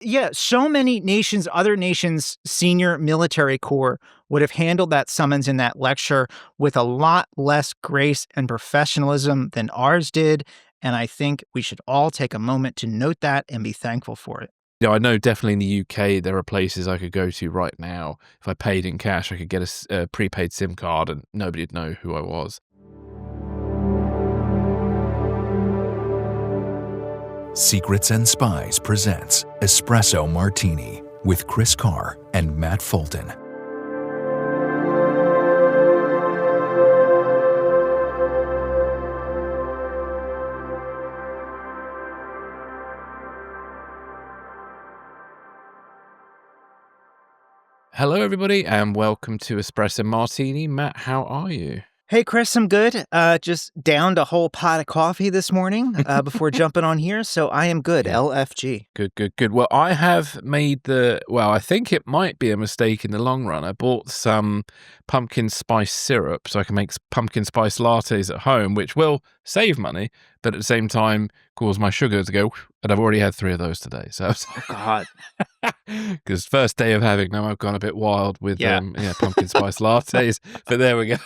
Yeah, so many nations, other nations' senior military corps would have handled that summons in that lecture with a lot less grace and professionalism than ours did. And I think we should all take a moment to note that and be thankful for it. I know definitely in the UK there are places I could go to right now. If I paid in cash, I could get a prepaid SIM card and nobody'd know who I was. Secrets and Spies presents Espresso Martini with Chris Carr and Matt Fulton. Hello, everybody, and welcome to Espresso Martini. Matt, how are you? Hey, Chris, I'm good. Just downed a whole pot of coffee this morning before jumping on here, so I am good. Yeah. LFG. Good. Well, I have made I think it might be a mistake in the long run. I bought some pumpkin spice syrup so I can make pumpkin spice lattes at home, which will save money, but at the same time cause my sugar to go, and I've already had 3 of those today. So, Oh, God. Because first day of having them, I've gone a bit wild with pumpkin spice lattes. But there we go.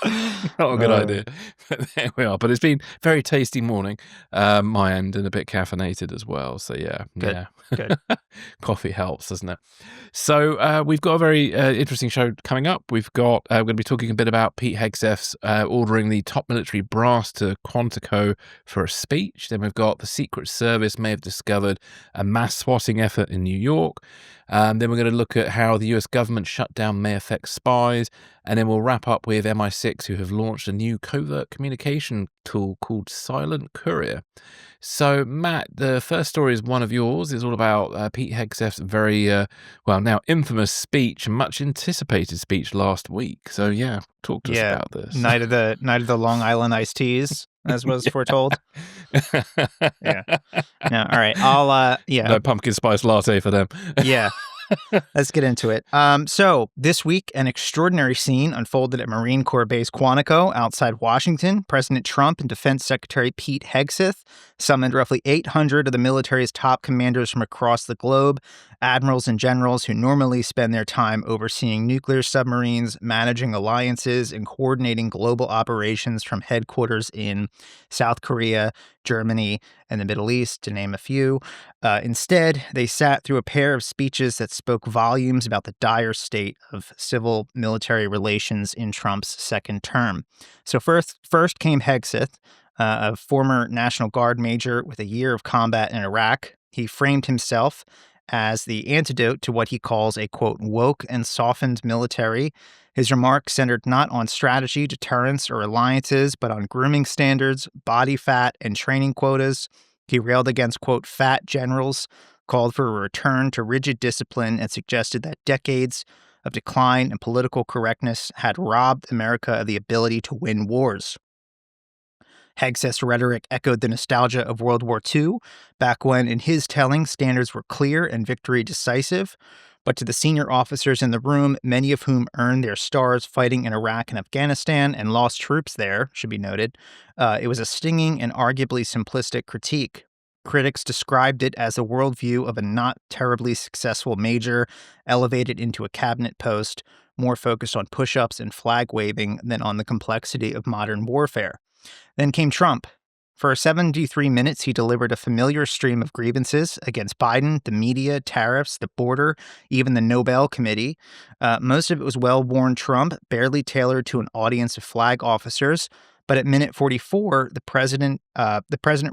Not a good idea. But there we are. But it's been very tasty morning, my end, and a bit caffeinated as well. So Good. Coffee helps, doesn't it? So we've got a very interesting show coming up. We're going to be talking a bit about Pete Hegseth's ordering the top military brass to Quantico for a speech. Then we've got the Secret Service may have discovered a mass swatting effort in New York. Then we're going to look at how the US government shutdown may affect spies. And then we'll wrap up with MI6, who have launched a new covert communication tool called Silent Courier. So, Matt, the first story is one of yours. It's all about Pete Hegseth's very, now infamous speech, much anticipated speech last week. So, talk to us about this. Night of the Long Island iced teas, as was foretold. Yeah. No, all right. No pumpkin spice latte for them. Yeah. Let's get into it. So this week, an extraordinary scene unfolded at Marine Corps Base Quantico outside Washington. President Trump and Defense Secretary Pete Hegseth summoned roughly 800 of the military's top commanders from across the globe, admirals and generals who normally spend their time overseeing nuclear submarines, managing alliances, and coordinating global operations from headquarters in South Korea, Germany, and the Middle East, to name a few. Instead, they sat through a pair of speeches that spoke volumes about the dire state of civil-military relations in Trump's second term. So first came Hegseth, a former National Guard major with a year of combat in Iraq. He framed himself as the antidote to what he calls a, quote, woke and softened military. His remarks centered not on strategy, deterrence, or alliances, but on grooming standards, body fat, and training quotas. He railed against, quote, fat generals, called for a return to rigid discipline, and suggested that decades of decline in political correctness had robbed America of the ability to win wars. Hegseth's rhetoric echoed the nostalgia of World War II, back when, in his telling, standards were clear and victory decisive. But to the senior officers in the room, many of whom earned their stars fighting in Iraq and Afghanistan and lost troops there, should be noted, it was a stinging and arguably simplistic critique. Critics described it as a worldview of a not terribly successful major, elevated into a cabinet post, more focused on push-ups and flag-waving than on the complexity of modern warfare. Then came Trump. For 73 minutes, he delivered a familiar stream of grievances against Biden, the media, tariffs, the border, even the Nobel Committee. Most of it was well-worn Trump, barely tailored to an audience of flag officers. But at minute 44, the president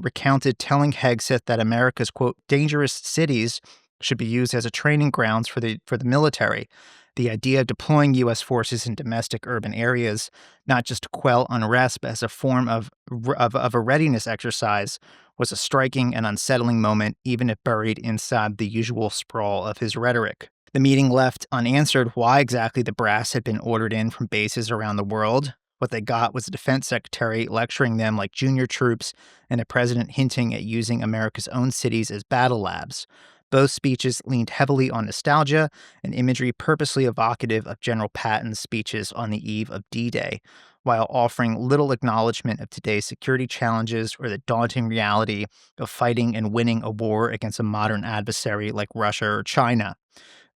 recounted telling Hegseth that America's, quote, dangerous cities should be used as a training grounds for the military. The idea of deploying U.S. forces in domestic urban areas, not just to quell unrest, but as a form of a readiness exercise, was a striking and unsettling moment, even if buried inside the usual sprawl of his rhetoric. The meeting left unanswered why exactly the brass had been ordered in from bases around the world. What they got was a defense secretary lecturing them like junior troops and a president hinting at using America's own cities as battle labs. Both speeches leaned heavily on nostalgia and imagery purposely evocative of General Patton's speeches on the eve of D-Day, while offering little acknowledgement of today's security challenges or the daunting reality of fighting and winning a war against a modern adversary like Russia or China.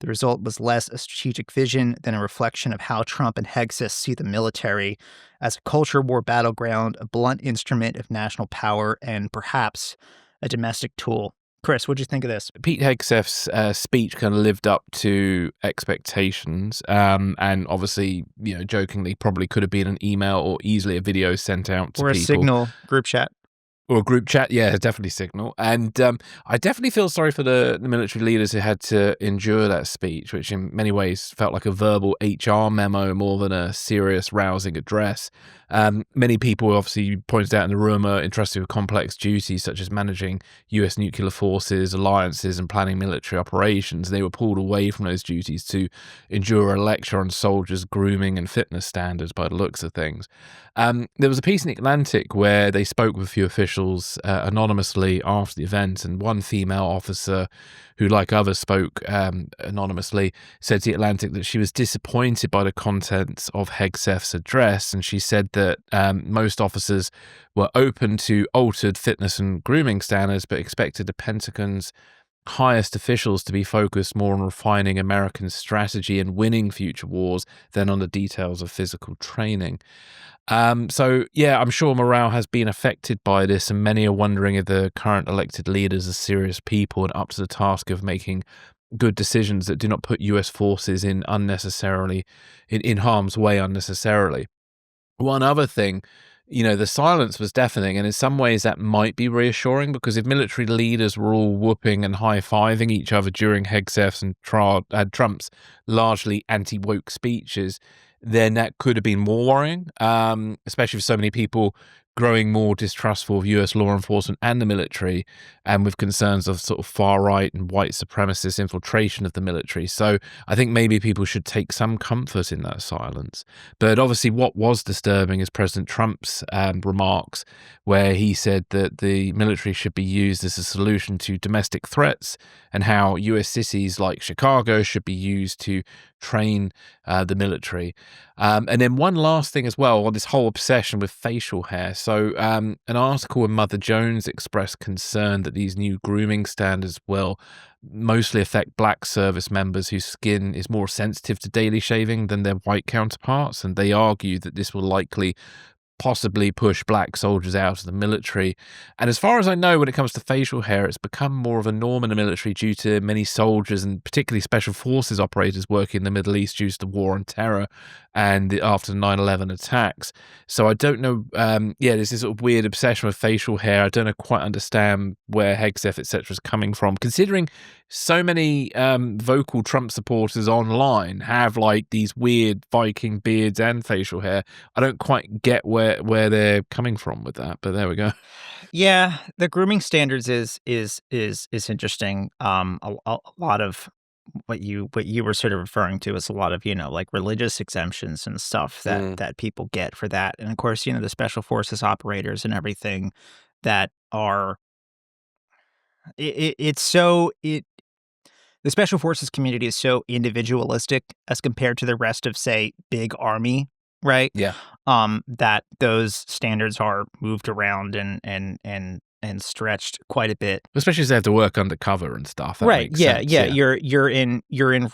The result was less a strategic vision than a reflection of how Trump and Hegseth see the military as a culture war battleground, a blunt instrument of national power, and perhaps a domestic tool. Chris, what'd you think of this? Pete Hegseth's speech kind of lived up to expectations, and obviously, jokingly, probably could have been an email or easily a video sent out to Or a people. Signal group chat. Or a group chat, yeah, definitely Signal. And I definitely feel sorry for the military leaders who had to endure that speech, which in many ways felt like a verbal HR memo more than a serious, rousing address. Many people, obviously, pointed out in the room, are entrusted with complex duties such as managing U.S. nuclear forces, alliances, and planning military operations. They were pulled away from those duties to endure a lecture on soldiers' grooming and fitness standards by the looks of things. There was a piece in The Atlantic where they spoke with a few officials anonymously after the event, and one female officer who, like others, spoke anonymously, said to The Atlantic that she was disappointed by the contents of Hegseth's address, and she said that most officers were open to altered fitness and grooming standards, but expected the Pentagon's highest officials to be focused more on refining American strategy and winning future wars than on the details of physical training. So, yeah, I'm sure morale has been affected by this, and many are wondering if the current elected leaders are serious people and up to the task of making good decisions that do not put U.S. forces in harm's way unnecessarily. One other thing, the silence was deafening, and in some ways that might be reassuring, because if military leaders were all whooping and high-fiving each other during Hegseth's and Trump's largely anti-woke speeches, then that could have been more worrying, especially for so many people growing more distrustful of US law enforcement and the military, and with concerns of sort of far-right and white supremacist infiltration of the military. So I think maybe people should take some comfort in that silence. But obviously what was disturbing is President Trump's remarks, where he said that the military should be used as a solution to domestic threats, and how US cities like Chicago should be used to train the military. And then one last thing as well on this whole obsession with facial hair. So an article in Mother Jones expressed concern that these new grooming standards will mostly affect black service members whose skin is more sensitive to daily shaving than their white counterparts. And they argue that this will likely possibly push black soldiers out of the military. And as far as I know, when it comes to facial hair, it's become more of a norm in the military due to many soldiers and particularly special forces operators working in the Middle East due to the war on terror and after the 9/11 attacks. So I don't know, there's this sort of weird obsession with facial hair. I don't quite understand where Hegseth, etc. is coming from, considering so many vocal Trump supporters online have like these weird Viking beards and facial hair. I don't quite get where they're coming from with that, but there we go. Yeah, the grooming standards is interesting. A lot of what you were sort of referring to is a lot of like religious exemptions and stuff that people get for that, and of course the special forces operators and everything that are the special forces community is so individualistic as compared to the rest of, say, big army, right? Yeah. That those standards are moved around and stretched quite a bit, especially as they have to work undercover and stuff. That right? makes Yeah, sense. yeah. You're in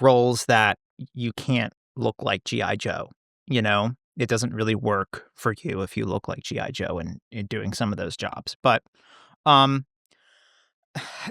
roles that you can't look like G.I. Joe. It doesn't really work for you if you look like G.I. Joe in doing some of those jobs. But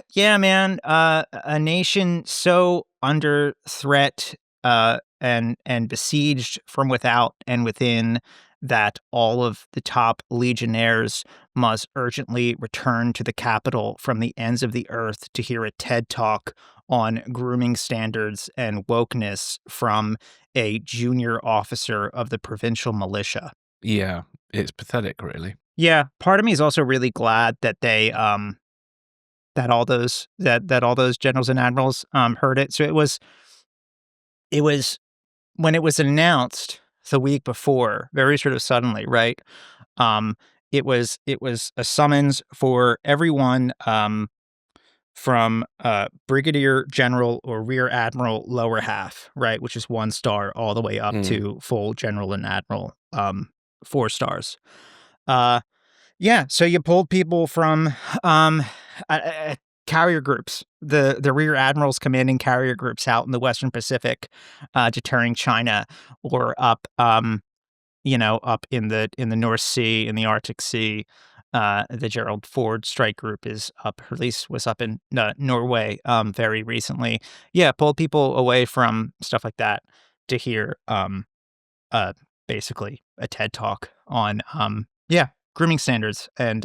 yeah, man, a nation so under threat and besieged from without and within that all of the top legionnaires must urgently return to the capital from the ends of the earth to hear a TED talk on grooming standards and wokeness from a junior officer of the provincial militia. Yeah, it's pathetic, really. Yeah, part of me is also really glad that they that all those generals and admirals heard it. So it was when it was announced the week before, very sort of suddenly, right? It was a summons for everyone from brigadier general or rear admiral lower half, right, which is 1 star, all the way up to full general and admiral, 4 stars. Yeah, so you pulled people from carrier groups, the rear admirals commanding carrier groups out in the Western Pacific, deterring China, or up up in the North Sea, in the Arctic Sea. The Gerald Ford strike group is up, or at least was up in Norway very recently. Yeah, pulled people away from stuff like that to hear basically a TED talk on grooming standards, and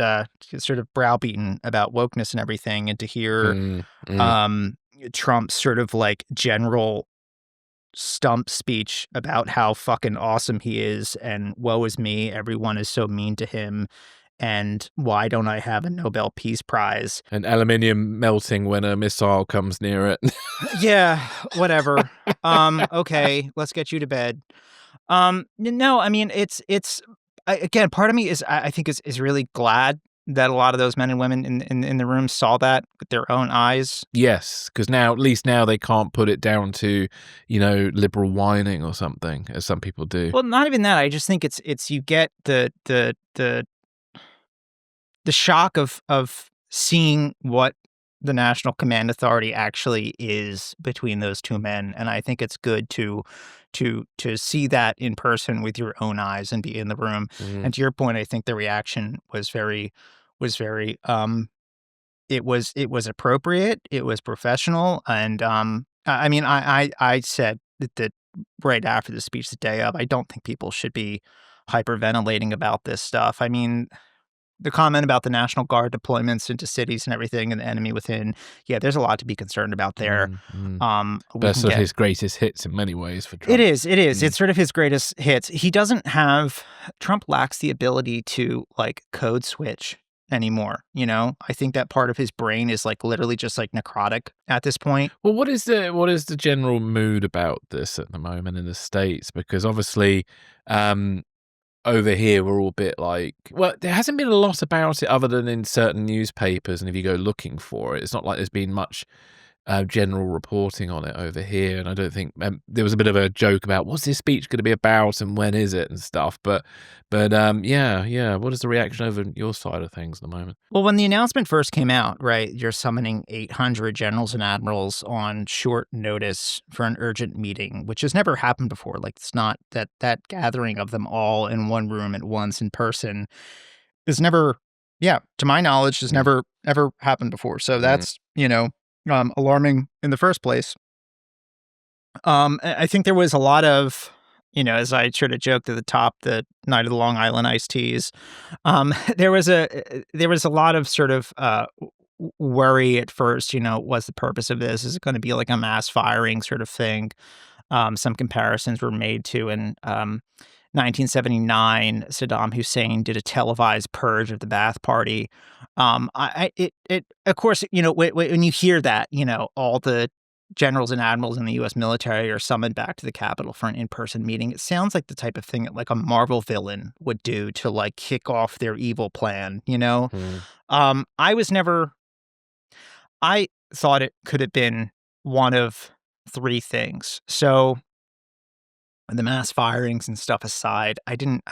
sort of browbeaten about wokeness and everything, and to hear Trump's sort of like general stump speech about how fucking awesome he is, and woe is me, everyone is so mean to him, and why don't I have a Nobel Peace Prize? And aluminium melting when a missile comes near it. Yeah, whatever. Okay, let's get you to bed. No, I mean, again, part of me is, I think is really glad that a lot of those men and women in the room saw that with their own eyes. Yes, because now, at least now, they can't put it down to, liberal whining or something, as some people do. Well, not even that. I just think it's you get the shock of seeing what the National Command Authority actually is between those two men, and I think it's good to see that in person with your own eyes and be in the room. And to your point, I think the reaction was very it was appropriate, it was professional, and I mean, I said that right after the speech the day of, I don't think people should be hyperventilating about this stuff. I mean, the comment about the National Guard deployments into cities and everything, and the enemy within, yeah, there's a lot to be concerned about there. That's sort of his greatest hits in many ways for Trump. It is. It's sort of his greatest hits. Trump lacks the ability to like code switch anymore. I think that part of his brain is like literally just like necrotic at this point. Well, what is the general mood about this at the moment in the States? Because obviously, over here, we're all a bit like, well, there hasn't been a lot about it other than in certain newspapers. And if you go looking for it, it's not like there's been much general reporting on it over here. And I don't think there was a bit of a joke about what's this speech going to be about and when is it and stuff. But yeah. What is the reaction over your side of things at the moment? Well, when the announcement first came out, right, you're summoning 800 generals and admirals on short notice for an urgent meeting, which has never happened before. Like, it's not that gathering of them all in one room at once in person is never, to my knowledge, has never ever happened before. So that's, alarming in the first place. I think there was a lot of, as I sort of joked at the top, the night of the Long Island iced teas, there was a lot of sort of worry at first. What's the purpose of this? Is it going to be like a mass firing sort of thing? Some comparisons were made to in 1979, Saddam Hussein did a televised purge of the Ba'ath Party. Of course, when you hear that, all the generals and admirals in the U.S. military are summoned back to the Capitol for an in-person meeting. It sounds like the type of thing that like a Marvel villain would do to like kick off their evil plan. I thought it could have been one of 3 things. So, the mass firings and stuff aside, I didn't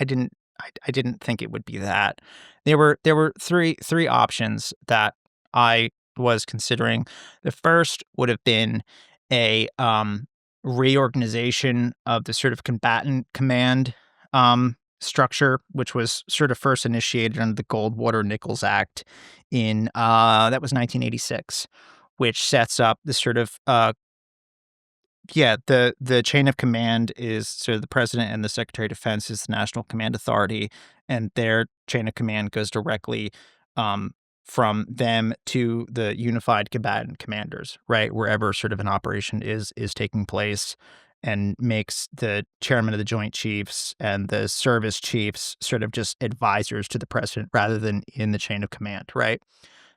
think it would be that. There were three options that I was considering. The first would have been a reorganization of the sort of combatant command structure, which was sort of first initiated under the Goldwater-Nichols Act in that was 1986, which sets up the sort of the chain of command is sort of the president and the Secretary of Defense is the National Command Authority, and their chain of command goes directly from them to the unified combatant commanders, right? Wherever sort of an operation is taking place, and makes the chairman of the Joint Chiefs and the service chiefs sort of just advisors to the president rather than in the chain of command, right?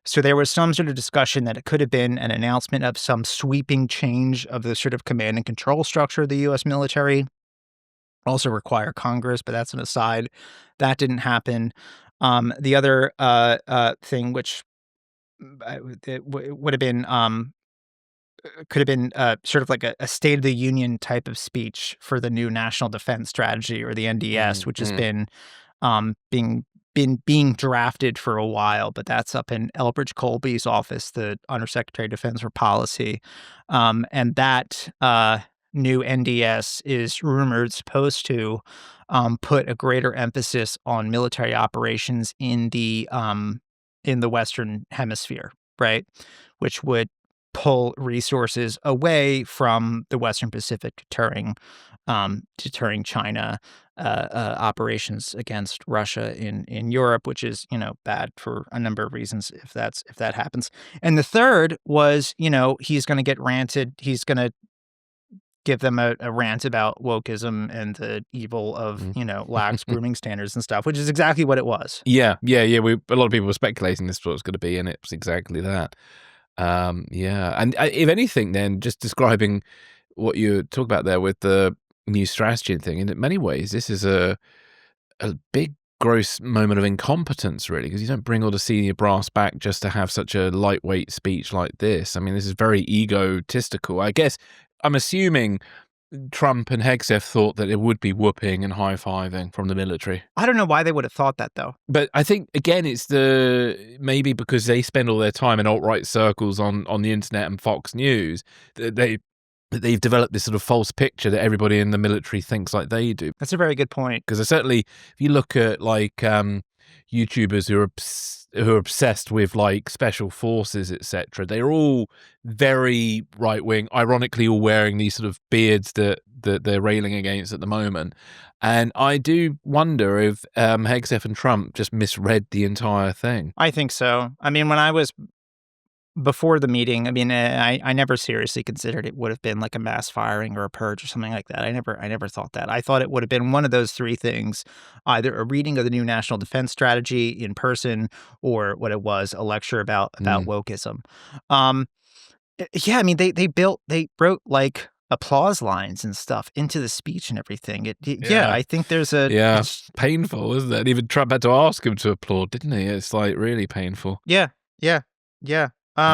So there was some sort of discussion that it could have been an announcement of some sweeping change of the sort of command and control structure of the U.S. military. Also require Congress, but that's an aside. That didn't happen. The other thing, which it would have been could have been sort of like a State of the Union type of speech for the new National Defense Strategy, or the NDS, which has been being drafted for a while, but that's up in Elbridge Colby's office, the Undersecretary of Defense for Policy, and that new NDS is rumored supposed to put a greater emphasis on military operations in the Western Hemisphere, right, which would pull resources away from the Western Pacific, deterring China operations against Russia in Europe, which is, bad for a number of reasons if that happens. And the third was, he's going to get ranted. He's going to give them a rant about wokeism and the evil of, lax grooming standards and stuff, which is exactly what it was. Yeah. A lot of people were speculating this was what it was going to be, and it was exactly that. And if anything, then just describing what you talk about there with the new strategy thing, in many ways, this is a big, gross moment of incompetence, really, because you don't bring all the senior brass back just to have such a lightweight speech like this. I mean, this is very egotistical. I guess I'm assuming Trump and Hegseth thought that it would be whooping and high-fiving from the military. I don't know why they would have thought that, though. But I think, again, it's maybe because they spend all their time in alt-right circles on the internet and Fox News, that they've developed this sort of false picture that everybody in the military thinks like they do. That's a very good point. Because certainly, if you look at YouTubers who are obsessed with like special forces, etc., they're all very right wing. Ironically, all wearing these sort of beards that they're railing against at the moment. And I do wonder if Hegseth and Trump just misread the entire thing. I think so. I mean, when I was before the meeting, I mean, I never seriously considered it would have been like a mass firing or a purge or something like that. I never thought that. I thought it would have been one of those three things: either a reading of the new National Defense Strategy in person, or what it was, a lecture about wokeism. Yeah, I mean, they wrote like applause lines and stuff into the speech and everything. Yeah, I think there's it's painful, isn't it? Even Trump had to ask him to applaud, didn't he? It's like really painful. Yeah. It's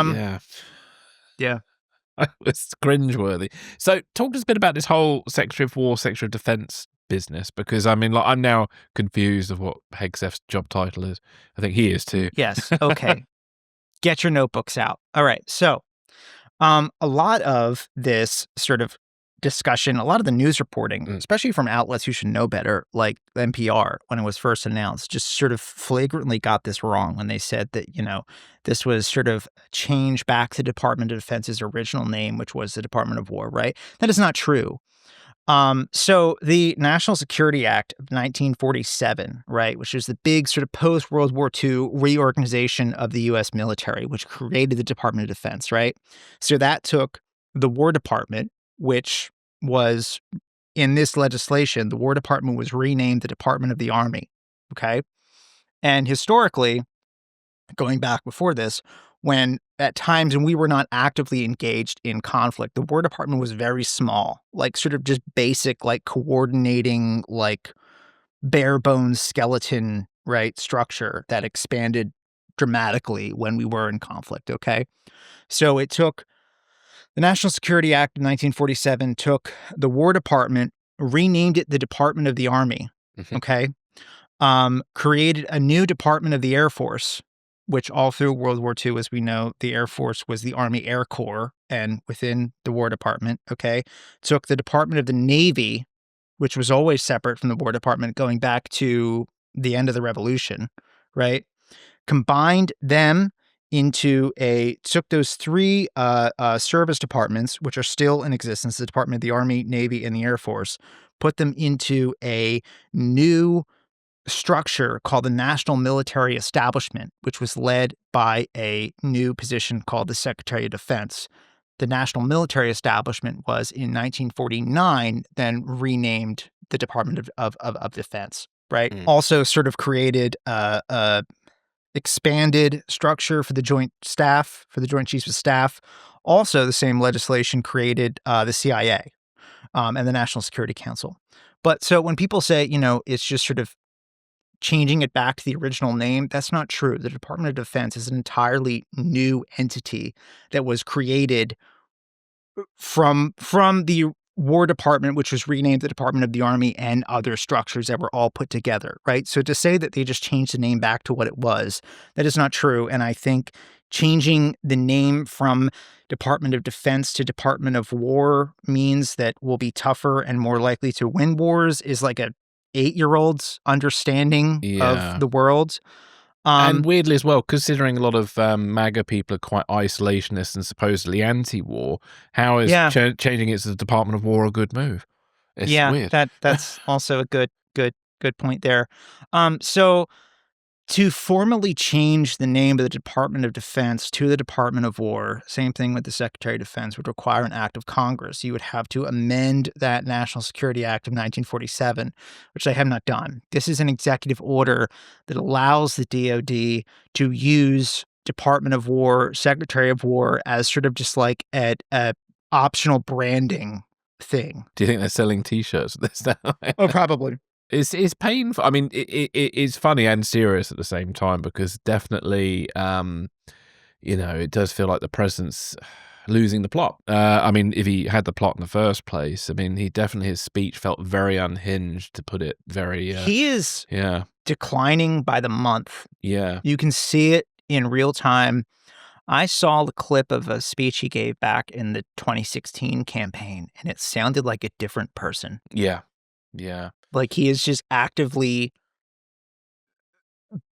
cringeworthy. So talk to us a bit about this whole Secretary of War, Secretary of Defense business, because I mean, like, I'm now confused of what Hegseth's job title is. I think he is too. Yes. Okay. Get your notebooks out. All right. So a lot of this sort of discussion, a lot of the news reporting, especially from outlets who should know better, like NPR, when it was first announced, just sort of flagrantly got this wrong when they said that, this was sort of a change back to the Department of Defense's original name, which was the Department of War, right? That is not true. So the National Security Act of 1947, right, which is the big sort of post-World War II reorganization of the U.S. military, which created the Department of Defense, right? So that took the War Department, which was in this legislation, the War Department was renamed the Department of the Army, okay? And historically, going back before this, when at times when we were not actively engaged in conflict, the War Department was very small, like sort of just basic, like coordinating, like bare bones skeleton, right, structure that expanded dramatically when we were in conflict, okay? So it took the National Security Act of 1947, took the War Department, renamed it the Department of the Army, okay? Created a new Department of the Air Force, which all through World War II, as we know, the Air Force was the Army Air Corps, and within the War Department, okay? Took the Department of the Navy, which was always separate from the War Department going back to the end of the Revolution, right? Combined them took those three service departments, which are still in existence, the Department of the Army, Navy, and the Air Force, put them into a new structure called the National Military Establishment, which was led by a new position called the Secretary of Defense. The National Military Establishment was in 1949, then renamed the Department of Defense, right? Also sort of created a expanded structure for the Joint Staff, for the Joint Chiefs of Staff. Also, the same legislation created the CIA and the National Security Council. But so when people say, it's just sort of changing it back to the original name. That's not true. The Department of Defense is an entirely new entity that was created from the War Department, which was renamed the Department of the Army, and other structures that were all put together, right? So to say that they just changed the name back to what it was, that is not true. And I think changing the name from Department of Defense to Department of War means that we'll be tougher and more likely to win wars is like a 8-year-old's understanding of the world. And weirdly as well, considering a lot of MAGA people are quite isolationist and supposedly anti-war, how is changing it to the Department of War a good move? It's weird. That's also a good point there. So to formally change the name of the Department of Defense to the Department of War, same thing with the Secretary of Defense, would require an act of Congress. You would have to amend that National Security Act of 1947, which they have not done. This is an executive order that allows the DoD to use Department of War, Secretary of War as sort of just like a optional branding thing. Do you think they're selling T-shirts at this now? Oh, probably. It's painful. I mean, it's funny and serious at the same time because definitely, it does feel like the president's losing the plot. I mean, if he had the plot in the first place, I mean, his speech felt very unhinged, to put it very. He is declining by the month. Yeah. You can see it in real time. I saw the clip of a speech he gave back in the 2016 campaign, and it sounded like a different person. Yeah. Yeah. Like he is just actively,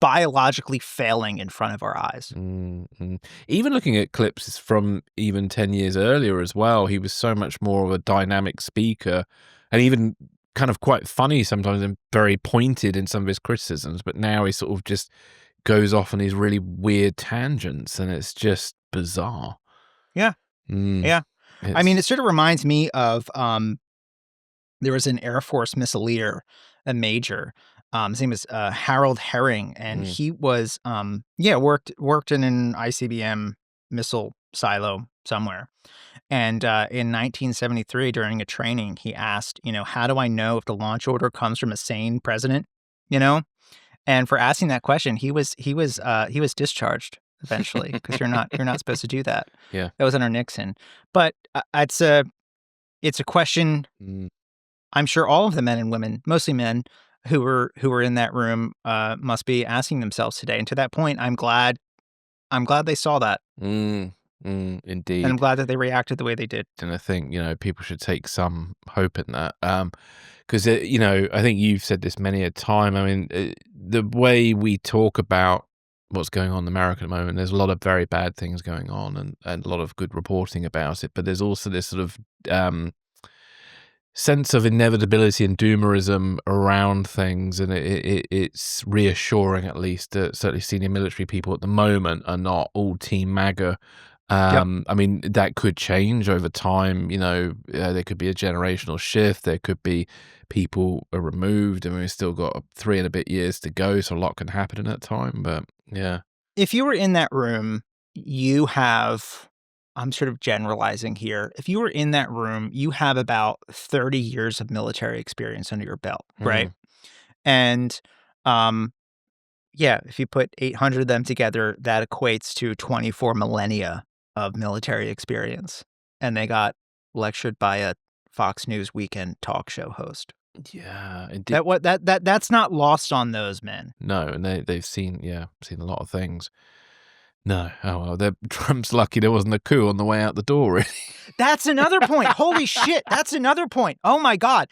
biologically failing in front of our eyes. Mm-hmm. Even looking at clips from even 10 years earlier as well, he was so much more of a dynamic speaker and even kind of quite funny sometimes and very pointed in some of his criticisms. But now he sort of just goes off on these really weird tangents and it's just bizarre. Yeah. Yeah. I mean, it sort of reminds me of... there was an Air Force missileer, a major. His name is Harold Herring, and he was worked in an ICBM missile silo somewhere. And in 1973, during a training, he asked, how do I know if the launch order comes from a sane president? And for asking that question, he was discharged eventually because you're not supposed to do that. Yeah, that was under Nixon. But it's a question. I'm sure all of the men and women, mostly men, who were in that room must be asking themselves today. And to that point, I'm glad they saw that. Indeed. And I'm glad that they reacted the way they did. And I think, people should take some hope in that. Because, I think you've said this many a time. I mean, the way we talk about what's going on in America at the moment, there's a lot of very bad things going on and a lot of good reporting about it. But there's also this sort of sense of inevitability and doomerism around things, and it's reassuring, at least, that certainly senior military people at the moment are not all Team MAGA. I mean, that could change over time. There could be a generational shift. There could be people are removed. I mean, we've still got 3 and a bit years to go, so a lot can happen in that time. But yeah, if you were in that room, you have... I'm sort of generalizing here. If you were in that room, you have about 30 years of military experience under your belt, right? And if you put 800 of them together, that equates to 24 millennia of military experience. And they got lectured by a Fox News weekend talk show host. Yeah, indeed. That's not lost on those men. No, and they've seen a lot of things. No. Oh, well, Trump's lucky there wasn't a coup on the way out the door, really. That's another point. Holy shit. That's another point. Oh, my God.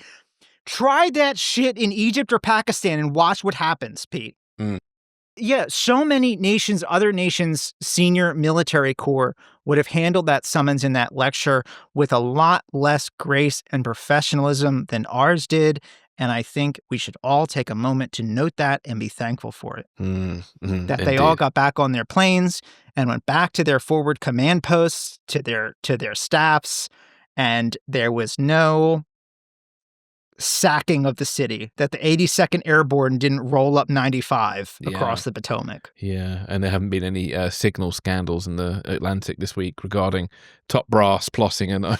Try that shit in Egypt or Pakistan and watch what happens, Pete. Yeah, so many nations, other nations' senior military corps would have handled that summons in that lecture with a lot less grace and professionalism than ours did. And I think we should all take a moment to note that and be thankful for it. That they all got back on their planes and went back to their forward command posts, to their staffs, and there was no sacking of the city, that the 82nd Airborne didn't roll up 95 across the Potomac. Yeah, and there haven't been any signal scandals in the Atlantic this week regarding top brass plotting and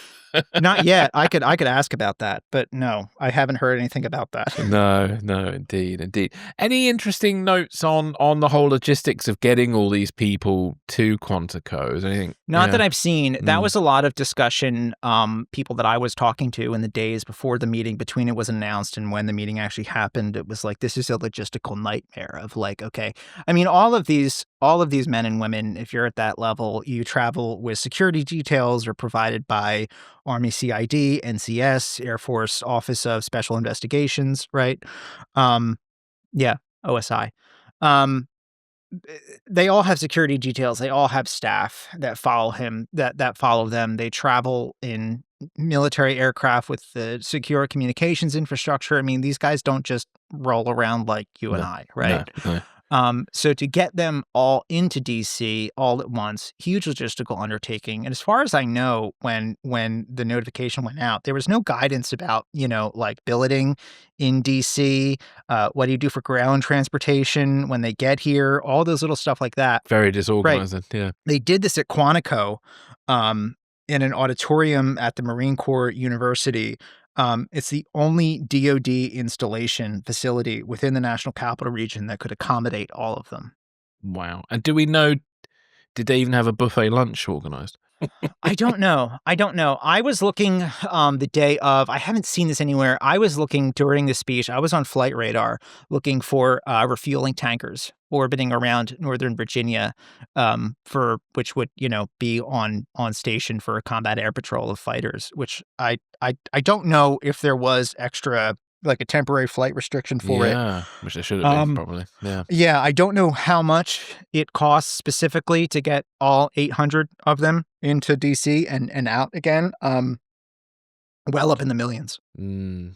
Not yet. I could ask about that, but no, I haven't heard anything about that. No, indeed. Any interesting notes on the whole logistics of getting all these people to Quantico? Is there anything? Not that I've seen. That Mm. was a lot of discussion, people that I was talking to in the days before the meeting, between it was announced and when the meeting actually happened. It was like, this is a logistical nightmare of like, okay. I mean, all of these men and women, if you're at that level, you travel with security details or provided by Army CID, NCS, Air Force Office of Special Investigations, right? Yeah, OSI. Um, they all have security details. They all have staff that follow him, that follow them. They travel in military aircraft with the secure communications infrastructure. I mean, these guys don't just roll around like you and I, right? No. So to get them all into DC all at once, huge logistical undertaking. And as far as I know, when the notification went out, there was no guidance about, like billeting in DC. What do you do for ground transportation when they get here? All those little stuff like that. Very disorganized. Yeah. They did this at Quantico, in an auditorium at the Marine Corps University. It's the only DoD installation facility within the National Capital Region that could accommodate all of them. Wow. And do we know? Did they even have a buffet lunch organized? I don't know. I was looking the day of, I haven't seen this anywhere. I was looking during the speech. I was on Flight Radar looking for refueling tankers orbiting around Northern Virginia, for which would, be on station for a combat air patrol of fighters, which I don't know if there was extra, like a temporary flight restriction for it. Yeah, which there should have been, probably. Yeah. Yeah, I don't know how much it costs specifically to get all 800 of them into DC and out again. Well up in the millions. No,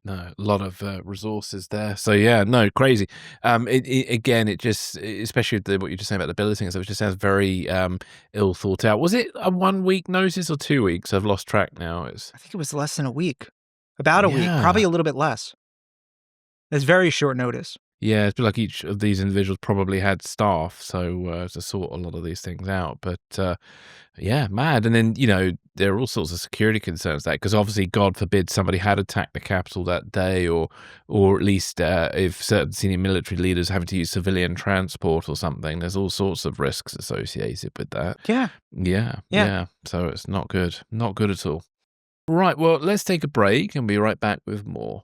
a lot of resources there. So yeah, no, crazy. It just, especially what you just saying about the billeting, so it just sounds very ill thought out. Was it a 1 week notice or 2 weeks? I've lost track now. I think it was less than a week. About a week, probably a little bit less. It's very short notice. Yeah, it's like each of these individuals probably had staff, so to sort a lot of these things out. But yeah, mad. And then there are all sorts of security concerns there, because obviously, God forbid, somebody had attacked the Capitol that day, or at least if certain senior military leaders having to use civilian transport or something. There's all sorts of risks associated with that. Yeah. So it's not good at all. Right. Well, let's take a break and be right back with more.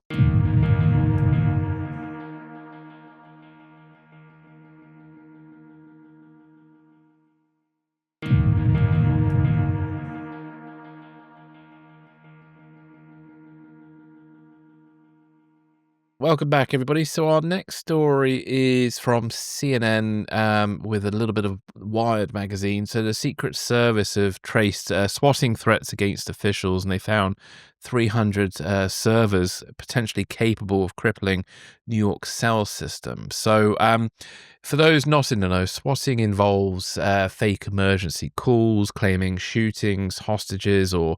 Welcome back, everybody. So our next story is from CNN, with a little bit of Wired magazine. So the Secret Service have traced swatting threats against officials, and they found 300 servers potentially capable of crippling New York's cell system. So for those not in the know, swatting involves fake emergency calls claiming shootings, hostages, or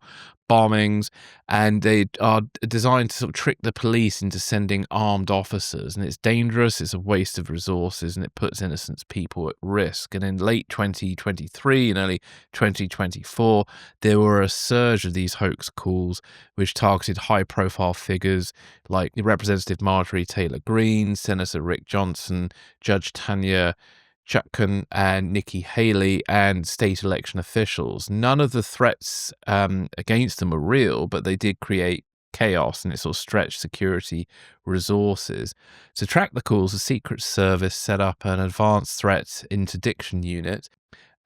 bombings, and they are designed to sort of trick the police into sending armed officers. And it's dangerous, it's a waste of resources, and it puts innocent people at risk. And in late 2023 and early 2024, there were a surge of these hoax calls which targeted high-profile figures like Representative Marjorie Taylor Greene, Senator Rick Johnson, Judge Tanya Chutkan, and Nikki Haley, and state election officials. None of the threats against them were real, but they did create chaos, and it sort of stretched security resources. To track the calls, the Secret Service set up an advanced threat interdiction unit,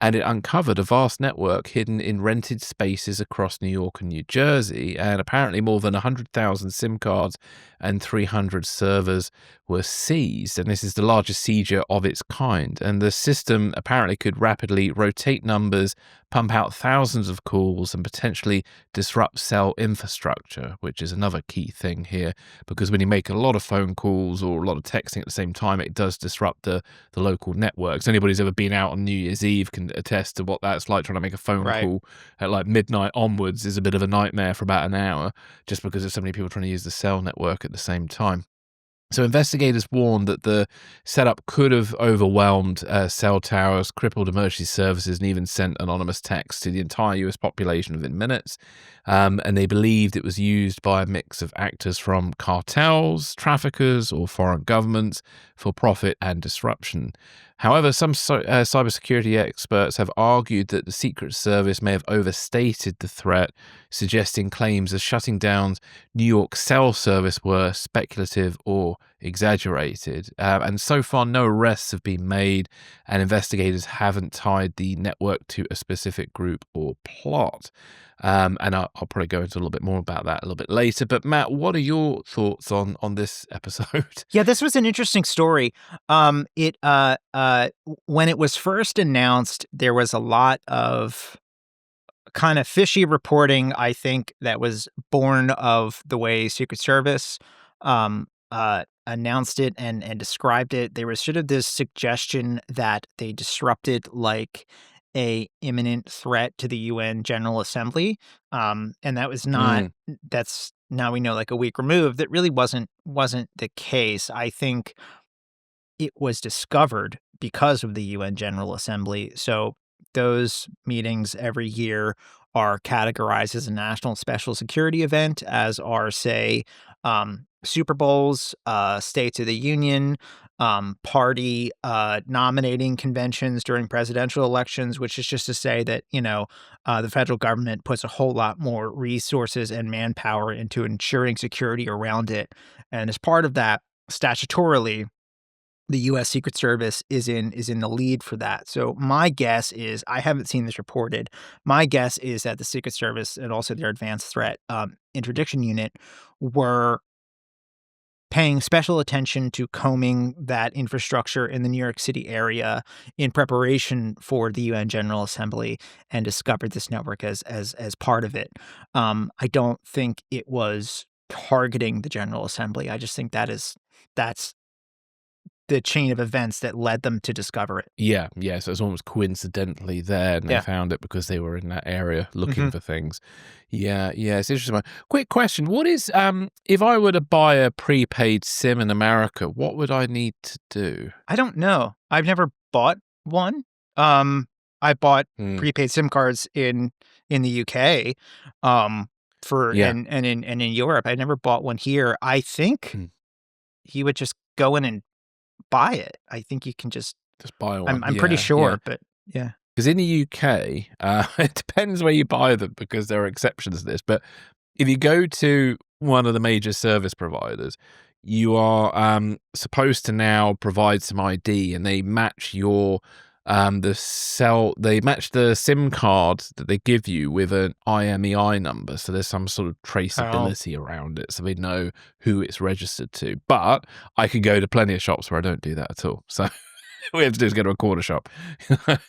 and it uncovered a vast network hidden in rented spaces across New York and New Jersey, and apparently more than 100,000 SIM cards and 300 servers were seized, and this is the largest seizure of its kind. And the system apparently could rapidly rotate numbers, pump out thousands of calls, and potentially disrupt cell infrastructure, which is another key thing here, because when you make a lot of phone calls or a lot of texting at the same time, it does disrupt the local networks. Anybody who's ever been out on New Year's Eve can attest to what that's like. Trying to make a phone call at like midnight onwards is a bit of a nightmare for about an hour, just because there's so many people trying to use the cell network at the same time. So investigators warned that the setup could have overwhelmed cell towers, crippled emergency services, and even sent anonymous texts to the entire US population within minutes. And they believed it was used by a mix of actors from cartels, traffickers, or foreign governments for profit and disruption. However, some cybersecurity experts have argued that the Secret Service may have overstated the threat, suggesting claims of shutting down New York cell service were speculative or exaggerated. And so far, no arrests have been made, and investigators haven't tied the network to a specific group or plot. And I'll probably go into a little bit more about that a little bit later. But Matt, what are your thoughts on this episode? Yeah, this was an interesting story. When it was first announced, there was a lot of kind of fishy reporting, I think, that was born of the way Secret Service announced it and described it. There was sort of this suggestion that they disrupted like a imminent threat to the UN General Assembly, and that was not. That's now we know, like a week removed. That really wasn't the case. I think it was discovered because of the UN General Assembly. So those meetings every year are categorized as a national special security event, as are, say, Super Bowls, States of the Union, party nominating conventions during presidential elections, which is just to say that, the federal government puts a whole lot more resources and manpower into ensuring security around it. And as part of that, statutorily, the U.S. Secret Service is in the lead for that. So my guess is, I haven't seen this reported, my guess is that the Secret Service and also their Advanced Threat Interdiction Unit were paying special attention to combing that infrastructure in the New York City area in preparation for the UN General Assembly, and discovered this network as part of it. I don't think it was targeting the General Assembly. I just think that's the chain of events that led them to discover it. Yeah. So it's almost coincidentally there, and they found it because they were in that area looking for things. Yeah, it's interesting. Quick question: what is if I were to buy a prepaid SIM in America, what would I need to do? I don't know. I've never bought one. I bought prepaid SIM cards in the UK, and in Europe. I never bought one here. I think you would just go in and buy it. I think you can just buy one. I'm pretty sure, but yeah. Because in the UK, it depends where you buy them, because there are exceptions to this. But if you go to one of the major service providers, you are supposed to now provide some ID, and they match your they match the SIM card that they give you with an IMEI number. So there's some sort of traceability around it, so they know who it's registered to. But I could go to plenty of shops where I don't do that at all. So all we have to do is go to a corner shop.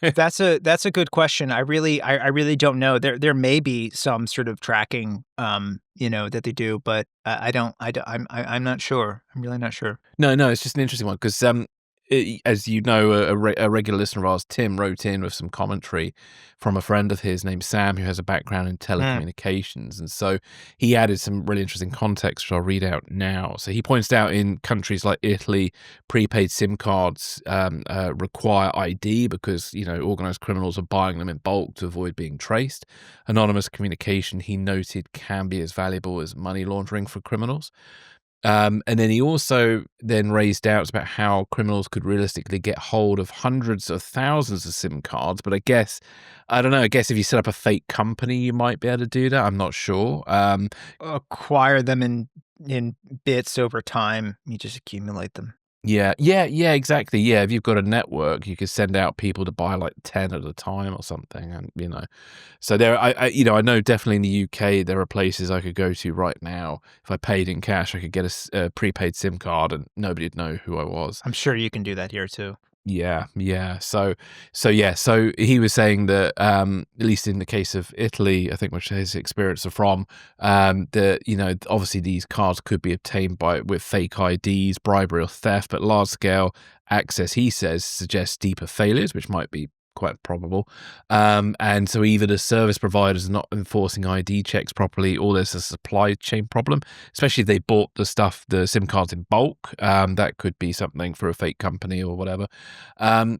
That's a good question. I really don't know. There may be some sort of tracking, that they do, but I'm not sure. I'm really not sure. No, it's just an interesting one, because as you know, a regular listener of ours, Tim, wrote in with some commentary from a friend of his named Sam, who has a background in telecommunications. And so he added some really interesting context, which I'll read out now. So he points out in countries like Italy, prepaid SIM cards require ID because, organized criminals are buying them in bulk to avoid being traced. Anonymous communication, he noted, can be as valuable as money laundering for criminals. And then he also then raised doubts about how criminals could realistically get hold of hundreds of thousands of SIM cards. But I guess if you set up a fake company, you might be able to do that. I'm not sure. Acquire them in bits over time. You just accumulate them. Yeah, exactly. Yeah, if you've got a network, you could send out people to buy like 10 at a time or something, and So there, I know definitely in the UK there are places I could go to right now. If I paid in cash, I could get a prepaid SIM card, and nobody'd know who I was. I'm sure you can do that here too. Yeah. So he was saying that at least in the case of Italy, I think, which his experience are from, that obviously these cards could be obtained with fake IDs, bribery or theft, but large scale access, he says, suggests deeper failures, which might be quite probable. And so either the service providers are not enforcing ID checks properly, or there's a supply chain problem, especially if they bought the SIM cards in bulk. That could be something for a fake company or whatever.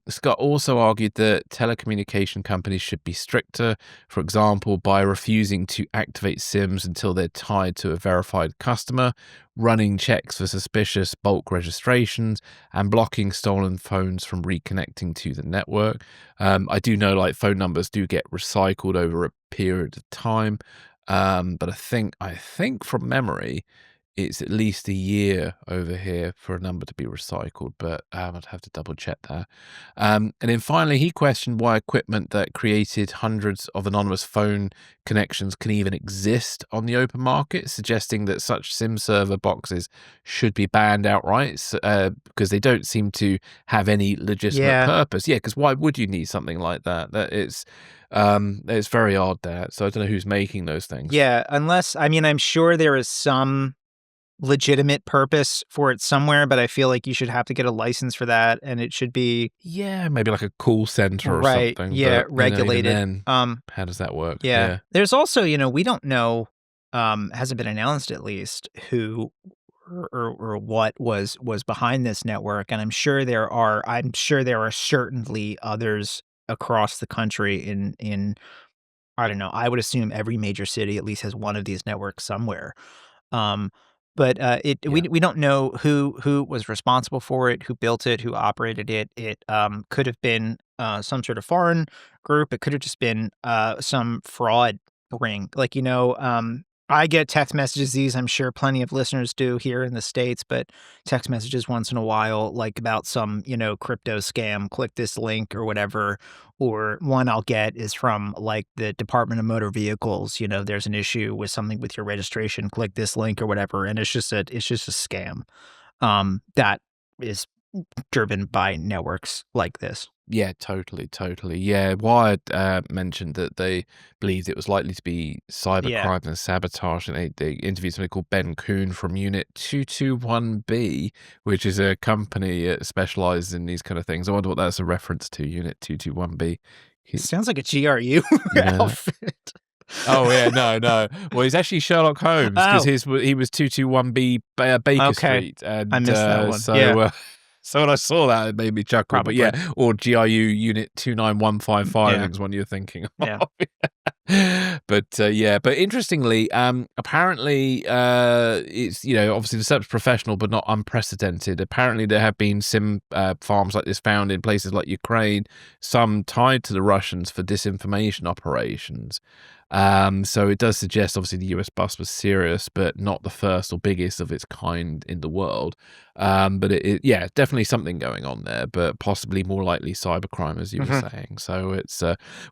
Scott also argued that telecommunication companies should be stricter, for example, by refusing to activate SIMs until they're tied to a verified customer, running checks for suspicious bulk registrations, and blocking stolen phones from reconnecting to the network. I do know like phone numbers do get recycled over a period of time, but I think from memory, it's at least a year over here for a number to be recycled, but I'd have to double check that. And then finally, he questioned why equipment that created hundreds of anonymous phone connections can even exist on the open market, suggesting that such SIM server boxes should be banned outright because they don't seem to have any legitimate purpose. Yeah, because why would you need something like that? It's very odd that. So I don't know who's making those things. Yeah, I'm sure there is some legitimate purpose for it somewhere, but I feel like you should have to get a license for that, and it should be maybe like a call center or something. Yeah, but, regulated. Even then, how does that work? Yeah. There's also, we don't know, hasn't been announced at least, who or what was behind this network, and I'm sure there are certainly others across the country in I don't know, I would assume every major city at least has one of these networks somewhere. But we don't know who was responsible for it, who built it, who operated it. It could have been some sort of foreign group. It could have just been some fraud ring. Like, I get text messages. I'm sure plenty of listeners do here in the States, but text messages once in a while, like about some, crypto scam, click this link or whatever. Or one I'll get is from like the Department of Motor Vehicles. There's an issue with something with your registration, click this link or whatever. And it's just a scam that is driven by networks like this. Yeah, totally. Yeah, Wired mentioned that they believed it was likely to be cybercrime and sabotage, and they interviewed somebody called Ben Kuhn from Unit 221B, which is a company that specializes in these kind of things. I wonder what that's a reference to, Unit 221B. Sounds like a GRU outfit. Oh, yeah, no. Well, he's actually Sherlock Holmes because he was 221B Baker Street. And, I missed that one. So when I saw that, it made me chuckle. Probably. But yeah, or GRU Unit 29155, I think is one you're thinking of. Yeah. But interestingly, apparently it's, obviously the search professional, but not unprecedented. Apparently there have been SIM farms like this found in places like Ukraine, some tied to the Russians for disinformation operations. So it does suggest, obviously, the US bust was serious, but not the first or biggest of its kind in the world. But definitely something going on there, but possibly more likely cybercrime, as you were saying. So it's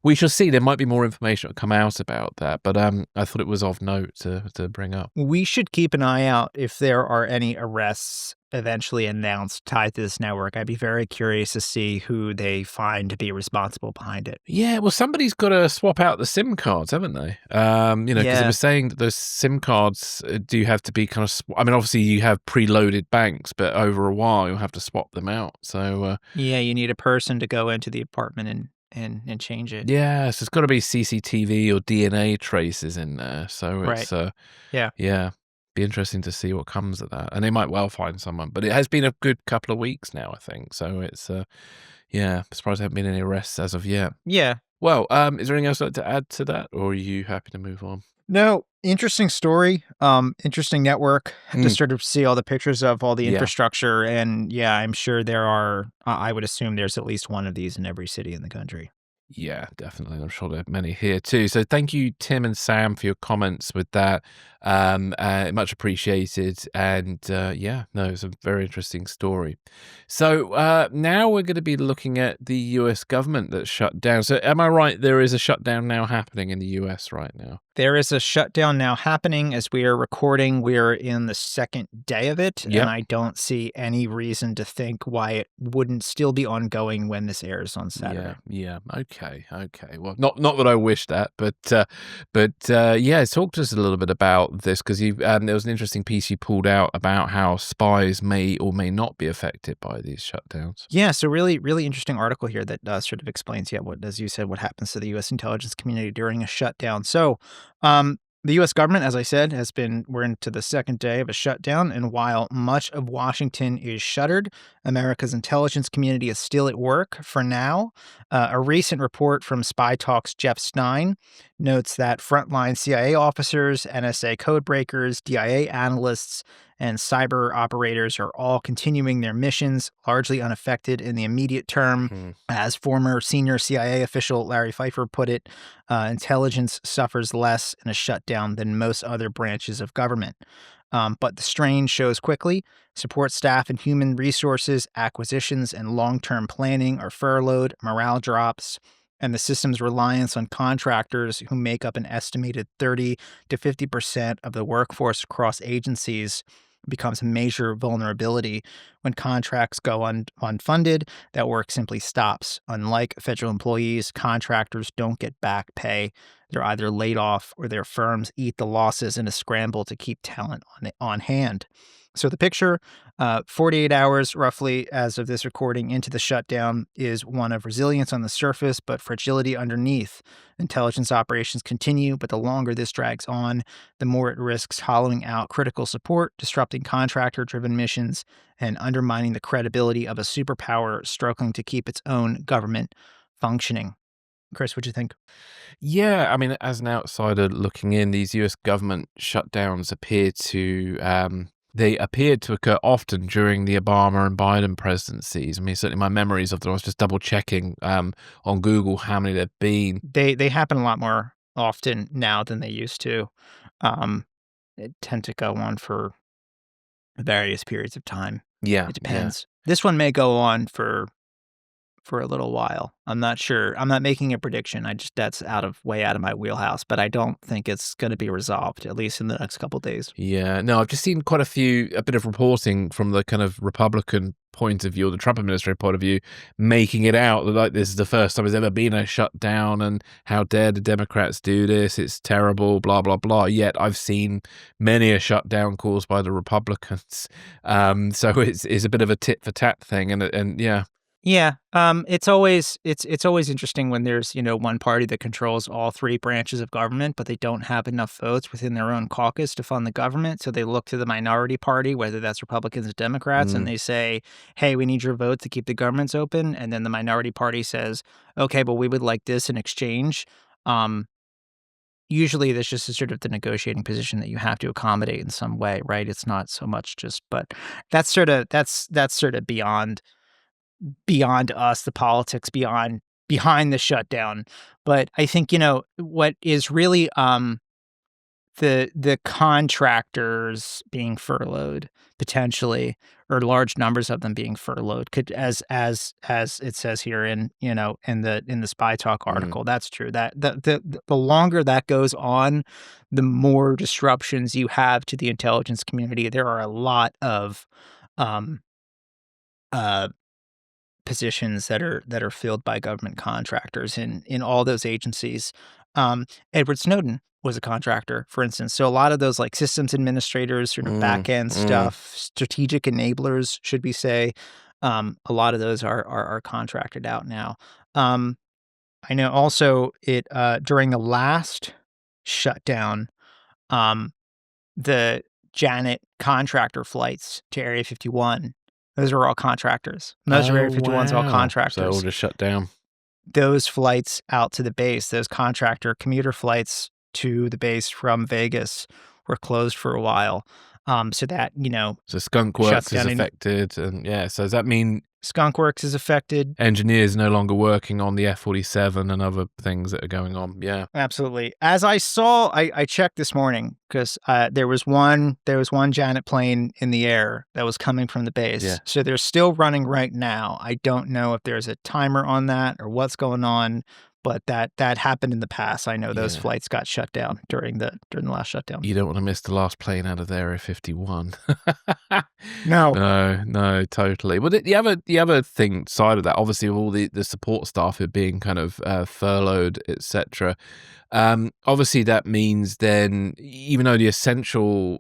we shall see. There might be more information that will come out about that, but I thought it was of note to bring up. We should keep an eye out if there are any arrests eventually announced tied to this network. I'd be very curious to see who they find to be responsible behind it. Yeah, well, somebody's got to swap out the SIM cards, haven't they? Because they were saying that those SIM cards do have to be kind of. Obviously you have preloaded banks, but over a while you'll have to swap them out. So you need a person to go into the apartment and change it. Yeah, so it's got to be CCTV or DNA traces in there. So it's be interesting to see what comes of that. And they might well find someone, but it has been a good couple of weeks now, I think. So it's surprised there haven't been any arrests as of yet. Yeah. Well, is there anything else to add to that, or are you happy to move on? No, interesting story. Interesting network. Just sort of see all the pictures of all the infrastructure, and I'm sure there are. I would assume there's at least one of these in every city in the country. Yeah, definitely. I'm sure there are many here too. So thank you, Tim and Sam, for your comments with that. Much appreciated. And it's a very interesting story. So now we're going to be looking at the US government that's shut down. So am I right? There is a shutdown now happening in the US right now. There is a shutdown now happening as we are recording. We're in the second day of it, and I don't see any reason to think why it wouldn't still be ongoing when this airs on Saturday. Yeah. Okay. Well, not that I wish that, but talk to us a little bit about about this because there was an interesting piece you pulled out about how spies may or may not be affected by these shutdowns. Yeah, so really, really interesting article here that sort of explains, what, as you said, what happens to the U.S. intelligence community during a shutdown. So, the U.S. government, as I said, we're into the second day of a shutdown. And while much of Washington is shuttered, America's intelligence community is still at work for now. A recent report from Spy Talk's Jeff Stein notes that frontline CIA officers, NSA codebreakers, DIA analysts, and cyber operators are all continuing their missions, largely unaffected in the immediate term. As former senior CIA official Larry Pfeiffer put it, intelligence suffers less in a shutdown than most other branches of government. But the strain shows quickly. Support staff and human resources, acquisitions, and long-term planning are furloughed, morale drops, and the system's reliance on contractors who make up an estimated 30 to 50% of the workforce across agencies becomes a major vulnerability. When contracts go unfunded, that work simply stops. Unlike federal employees, contractors don't get back pay. They're either laid off or their firms eat the losses in a scramble to keep talent on hand. So the picture, 48 hours roughly as of this recording into the shutdown, is one of resilience on the surface, but fragility underneath. Intelligence operations continue, but the longer this drags on, the more it risks hollowing out critical support, disrupting contractor-driven missions, and undermining the credibility of a superpower struggling to keep its own government functioning. Chris, what'd you think? Yeah, I mean, as an outsider looking in, these US government shutdowns appeared to occur often during the Obama and Biden presidencies. I mean, certainly my memories of them, I was just double checking on Google how many there've been. They happen a lot more often now than they used to. They tend to go on for various periods of time. Yeah, It depends. This one may go on for a little while. I'm not sure. I'm not making a prediction. That's way out of my wheelhouse, but I don't think it's going to be resolved, at least in the next couple of days. Yeah, no, I've just seen a bit of reporting from the kind of Republican point of view, or the Trump administration point of view, making it out that like this is the first time there's ever been a shutdown and how dare the Democrats do this? It's terrible, blah, blah, blah. Yet I've seen many a shutdown caused by the Republicans. So it's a bit of a tit for tat thing. And yeah. Yeah, it's always interesting when there's one party that controls all three branches of government, but they don't have enough votes within their own caucus to fund the government. So they look to the minority party, whether that's Republicans or Democrats, and they say, "Hey, we need your vote to keep the governments open." And then the minority party says, "Okay, but we would like this in exchange." Usually, that's just a sort of the negotiating position that you have to accommodate in some way, right? It's not so much but that's sort of beyond us, the politics behind the shutdown. But I think, what is really the contractors being furloughed potentially, or large numbers of them being furloughed, could as it says here in the Spy Talk article, that's true. That the longer that goes on, the more disruptions you have to the intelligence community. There are a lot of positions that are filled by government contractors in all those agencies. Edward Snowden was a contractor, for instance. So a lot of those like systems administrators, sort of back end stuff, strategic enablers, should we say, a lot of those are contracted out now. I know also during the last shutdown, the Janet contractor flights to Area 51. Those are all contractors. Most of Area 51's all contractors. So all just shut down. Those flights out to the base, those contractor commuter flights to the base from Vegas, were closed for a while. So that, So Skunk Works is affected. And yeah, so does that mean Skunk Works is affected? Engineers no longer working on the F-47 and other things that are going on. Yeah, absolutely. As I saw, I checked this morning because there was one Janet plane in the air that was coming from the base. Yeah. So they're still running right now. I don't know if there's a timer on that or what's going on, but that happened in the past. I know those flights got shut down during the last shutdown. You don't want to miss the last plane out of the Area 51. No, totally. Well, the other thing side of that, obviously, all the support staff are being kind of furloughed, etc. Obviously, that means then, even though the essential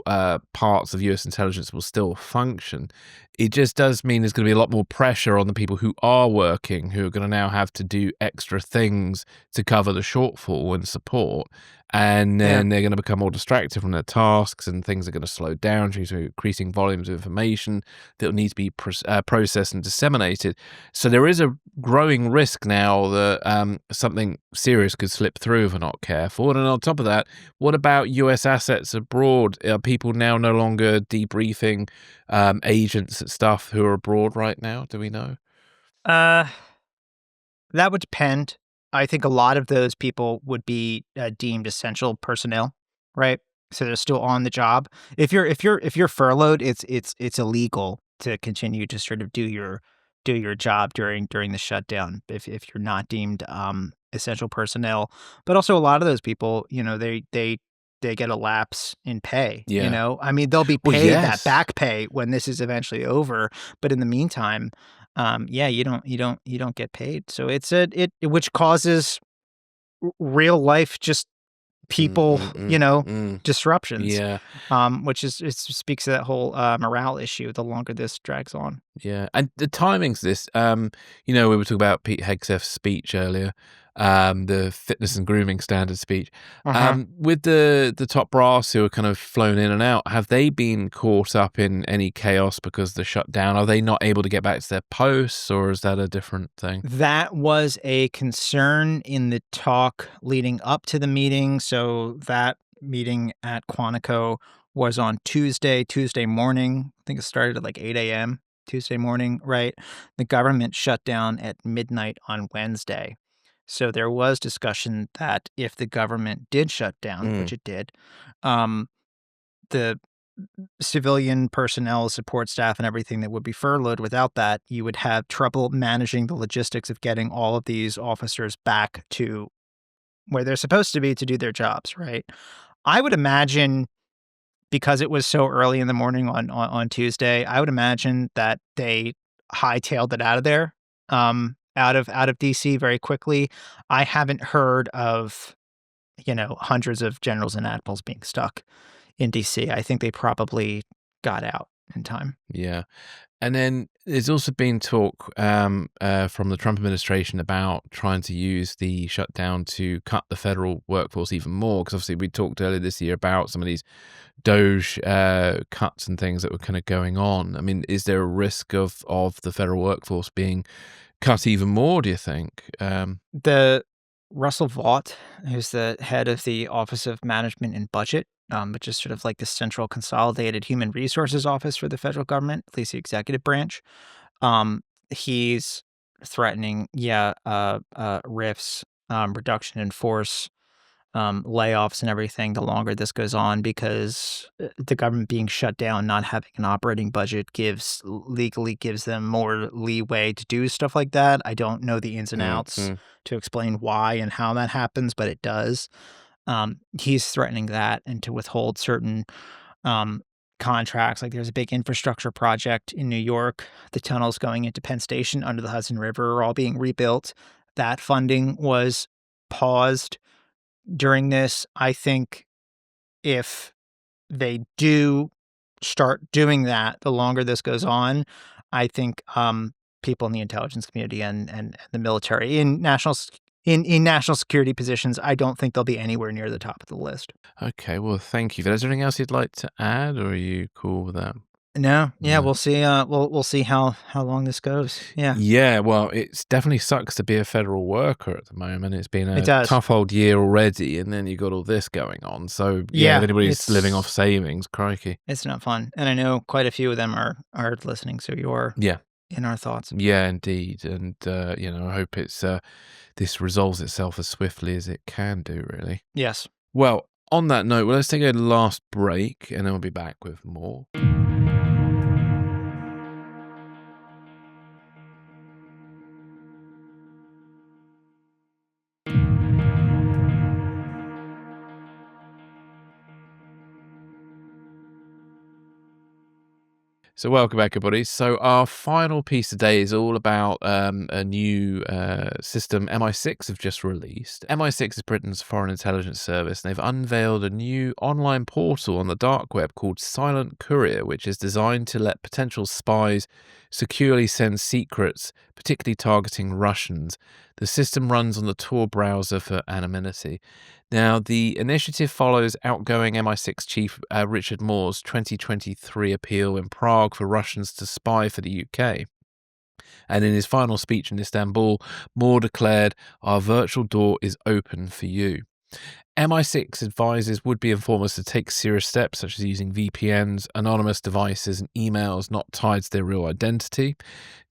parts of US intelligence will still function, it just does mean there's going to be a lot more pressure on the people who are working, who are going to now have to do extra things to cover the shortfall and support. And then they're going to become more distracted from their tasks, and things are going to slow down due to increasing volumes of information that will need to be processed and disseminated. So there is a growing risk now that something serious could slip through if we're not careful. And on top of that, what about US assets abroad? Are people now no longer debriefing agents and stuff who are abroad right now? Do we know? That would depend. I think a lot of those people would be deemed essential personnel, right? So they're still on the job. If you're furloughed, it's illegal to continue to sort of do your job during the shutdown if you're not deemed essential personnel. But also a lot of those people, they get a lapse in pay. Yeah. I mean, they'll be Well, paid that yes. back pay when this is eventually over. But in the meantime, yeah, you don't get paid. So which causes real life just people, disruptions. Yeah. Which it speaks to that whole morale issue. The longer this drags on. Yeah, and the timings of this, we were talking about Pete Hegseth's speech earlier, the fitness and grooming standard speech. Uh-huh. With the top brass who are kind of flown in and out, have they been caught up in any chaos because of the shutdown? Are they not able to get back to their posts, or is that a different thing? That was a concern in the talk leading up to the meeting. So that meeting at Quantico was on Tuesday morning. I think it started at like 8 a.m. Tuesday morning, right? The government shut down at midnight on Wednesday. So there was discussion that if the government did shut down, which it did, the civilian personnel, support staff, and everything that would be furloughed. Without that, you would have trouble managing the logistics of getting all of these officers back to where they're supposed to be to do their jobs, right? I would imagine, because it was so early in the morning on Tuesday, I would imagine that they hightailed it out of there, out of DC very quickly. I haven't heard of hundreds of generals and admirals being stuck in DC. I think they probably got out in time. Yeah. And then there's also been talk from the Trump administration about trying to use the shutdown to cut the federal workforce even more. Because obviously we talked earlier this year about some of these Doge cuts and things that were kind of going on. I mean, is there a risk of the federal workforce being cut even more, do you think? The Russell Vought, who's the head of the Office of Management and Budget, which is sort of like the central consolidated human resources office for the federal government, at least the executive branch. He's threatening, RIFs, reduction in force, layoffs and everything the longer this goes on, because the government being shut down, not having an operating budget legally gives them more leeway to do stuff like that. I don't know the ins and outs to explain why and how that happens, but it does. He's threatening that and to withhold certain contracts. Like there's a big infrastructure project in New York. The tunnels going into Penn Station under the Hudson River are all being rebuilt. That funding was paused during this. I think if they do start doing that, the longer this goes on, I think people in the intelligence community and the military in national security positions, I don't think they'll be anywhere near the top of the list. Okay, well, thank you. Is there anything else you'd like to add, or are you cool with that? No, yeah, No. we'll see. We'll see how long this goes. Yeah, Yeah, well, it definitely sucks to be a federal worker at the moment. It's been it a does. tough old year already, and then you got all this going on. So, Yeah, if anybody's it's living off savings, crikey. It's not fun, and I know quite a few of them are listening. So you're Yeah, in our thoughts. yeah, indeed. And, I hope this resolves itself as swiftly as it can do, really. Yes. Well, on that note, let's take a last break, and then we'll be back with more. So welcome back, everybody. So our final piece today is all about a new system MI6 have just released. MI6 is Britain's foreign intelligence service, and they've unveiled a new online portal on the dark web called Silent Courier, which is designed to let potential spies securely send secrets, particularly targeting Russians. The system runs on the Tor browser for anonymity. Now, the initiative follows outgoing MI6 chief Richard Moore's 2023 appeal in Prague for Russians to spy for the UK. And in his final speech in Istanbul, Moore declared, "Our virtual door is open for you." MI6 advises would-be informers to take serious steps such as using VPNs, anonymous devices, and emails not tied to their real identity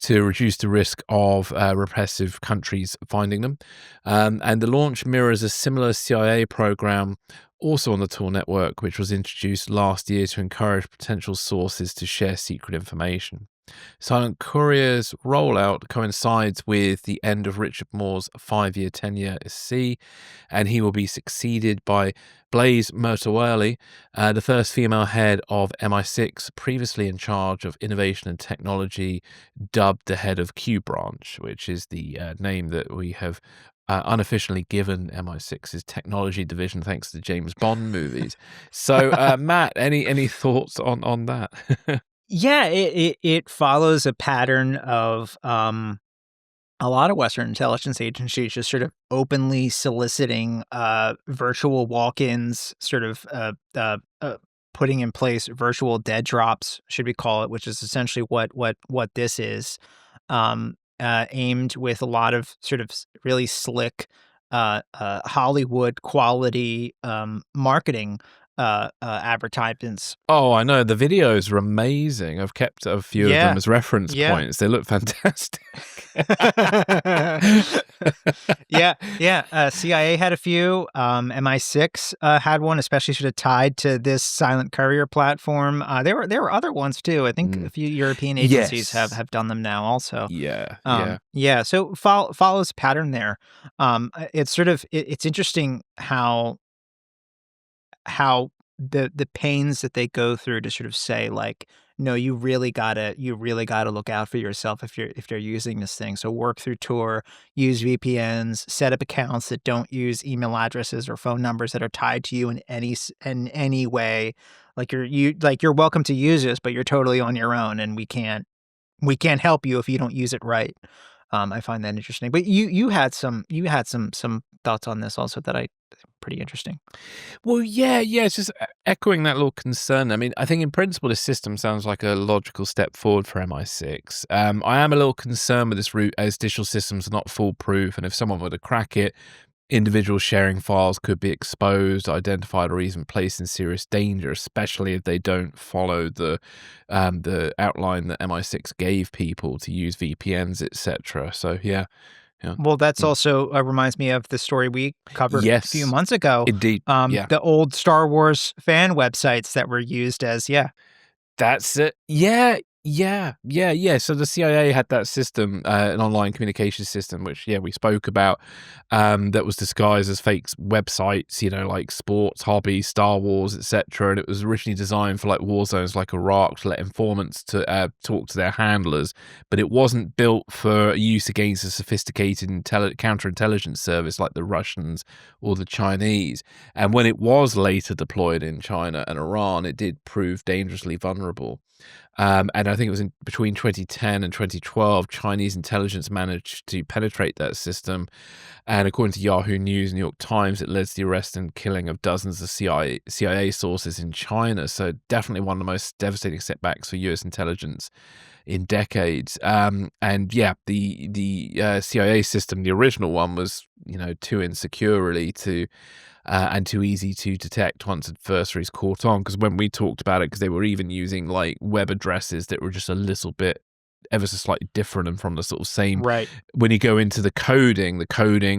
to reduce the risk of repressive countries finding them. And the launch mirrors a similar CIA program also on the Tor network, which was introduced last year to encourage potential sources to share secret information. Silent Courier's rollout coincides with the end of Richard Moore's 5-year tenure as C, and he will be succeeded by Blaise Murtawali, the first female head of MI6, previously in charge of innovation and technology, dubbed the head of Q Branch, which is the name that we have unofficially given MI6's technology division thanks to the James Bond movies. So, Matt, any thoughts on that? Yeah, it follows a pattern of a lot of Western intelligence agencies just sort of openly soliciting virtual walk-ins, sort of putting in place virtual dead drops, should we call it, which is essentially what this is, aimed with a lot of sort of really slick Hollywood quality marketing advertisements. Oh, I know. The videos are amazing. I've kept a few of them as reference points. They look fantastic. CIA had a few. MI6 had one, especially sort of tied to this Silent Courier platform. There were other ones too. I think a few European agencies have done them now also. So follows a pattern there. It's sort of it's interesting how the pains that they go through to sort of say, like, no, you really gotta look out for yourself if you're using this thing. So work through Tor, use VPNs, set up accounts that don't use email addresses or phone numbers that are tied to you in any way. Like you're welcome to use this, but you're totally on your own, and we can't help you if you don't use it right. I find that interesting. But you had some thoughts on this also that I pretty interesting. Well, yeah, it's just echoing that little concern. I mean, I think in principle, this system sounds like a logical step forward for MI6. I am a little concerned with this route as digital systems are not foolproof, and if someone were to crack it, individuals sharing files could be exposed, identified, or even placed in serious danger, especially if they don't follow the outline that MI6 gave people to use VPNs, etc. So, yeah. Well, that's also reminds me of the story we covered a few months ago. Indeed. The old Star Wars fan websites that were used as, That's it. Yeah. So the CIA had that system, an online communication system, which, we spoke about, that was disguised as fake websites, like sports, hobbies, Star Wars, etc. And it was originally designed for like war zones like Iraq to let informants to talk to their handlers, but it wasn't built for use against a sophisticated counterintelligence service like the Russians or the Chinese. And when it was later deployed in China and Iran, it did prove dangerously vulnerable. And I think it was between 2010 and 2012, Chinese intelligence managed to penetrate that system. And according to Yahoo News and New York Times, it led to the arrest and killing of dozens of CIA sources in China. So definitely one of the most devastating setbacks for US intelligence in decades. The CIA system, the original one, was, too insecure really and too easy to detect once adversaries caught on. Because when we talked about it, because they were even using like web addresses that were just a little bit ever so slightly different and from the sort of same. Right. When you go into the coding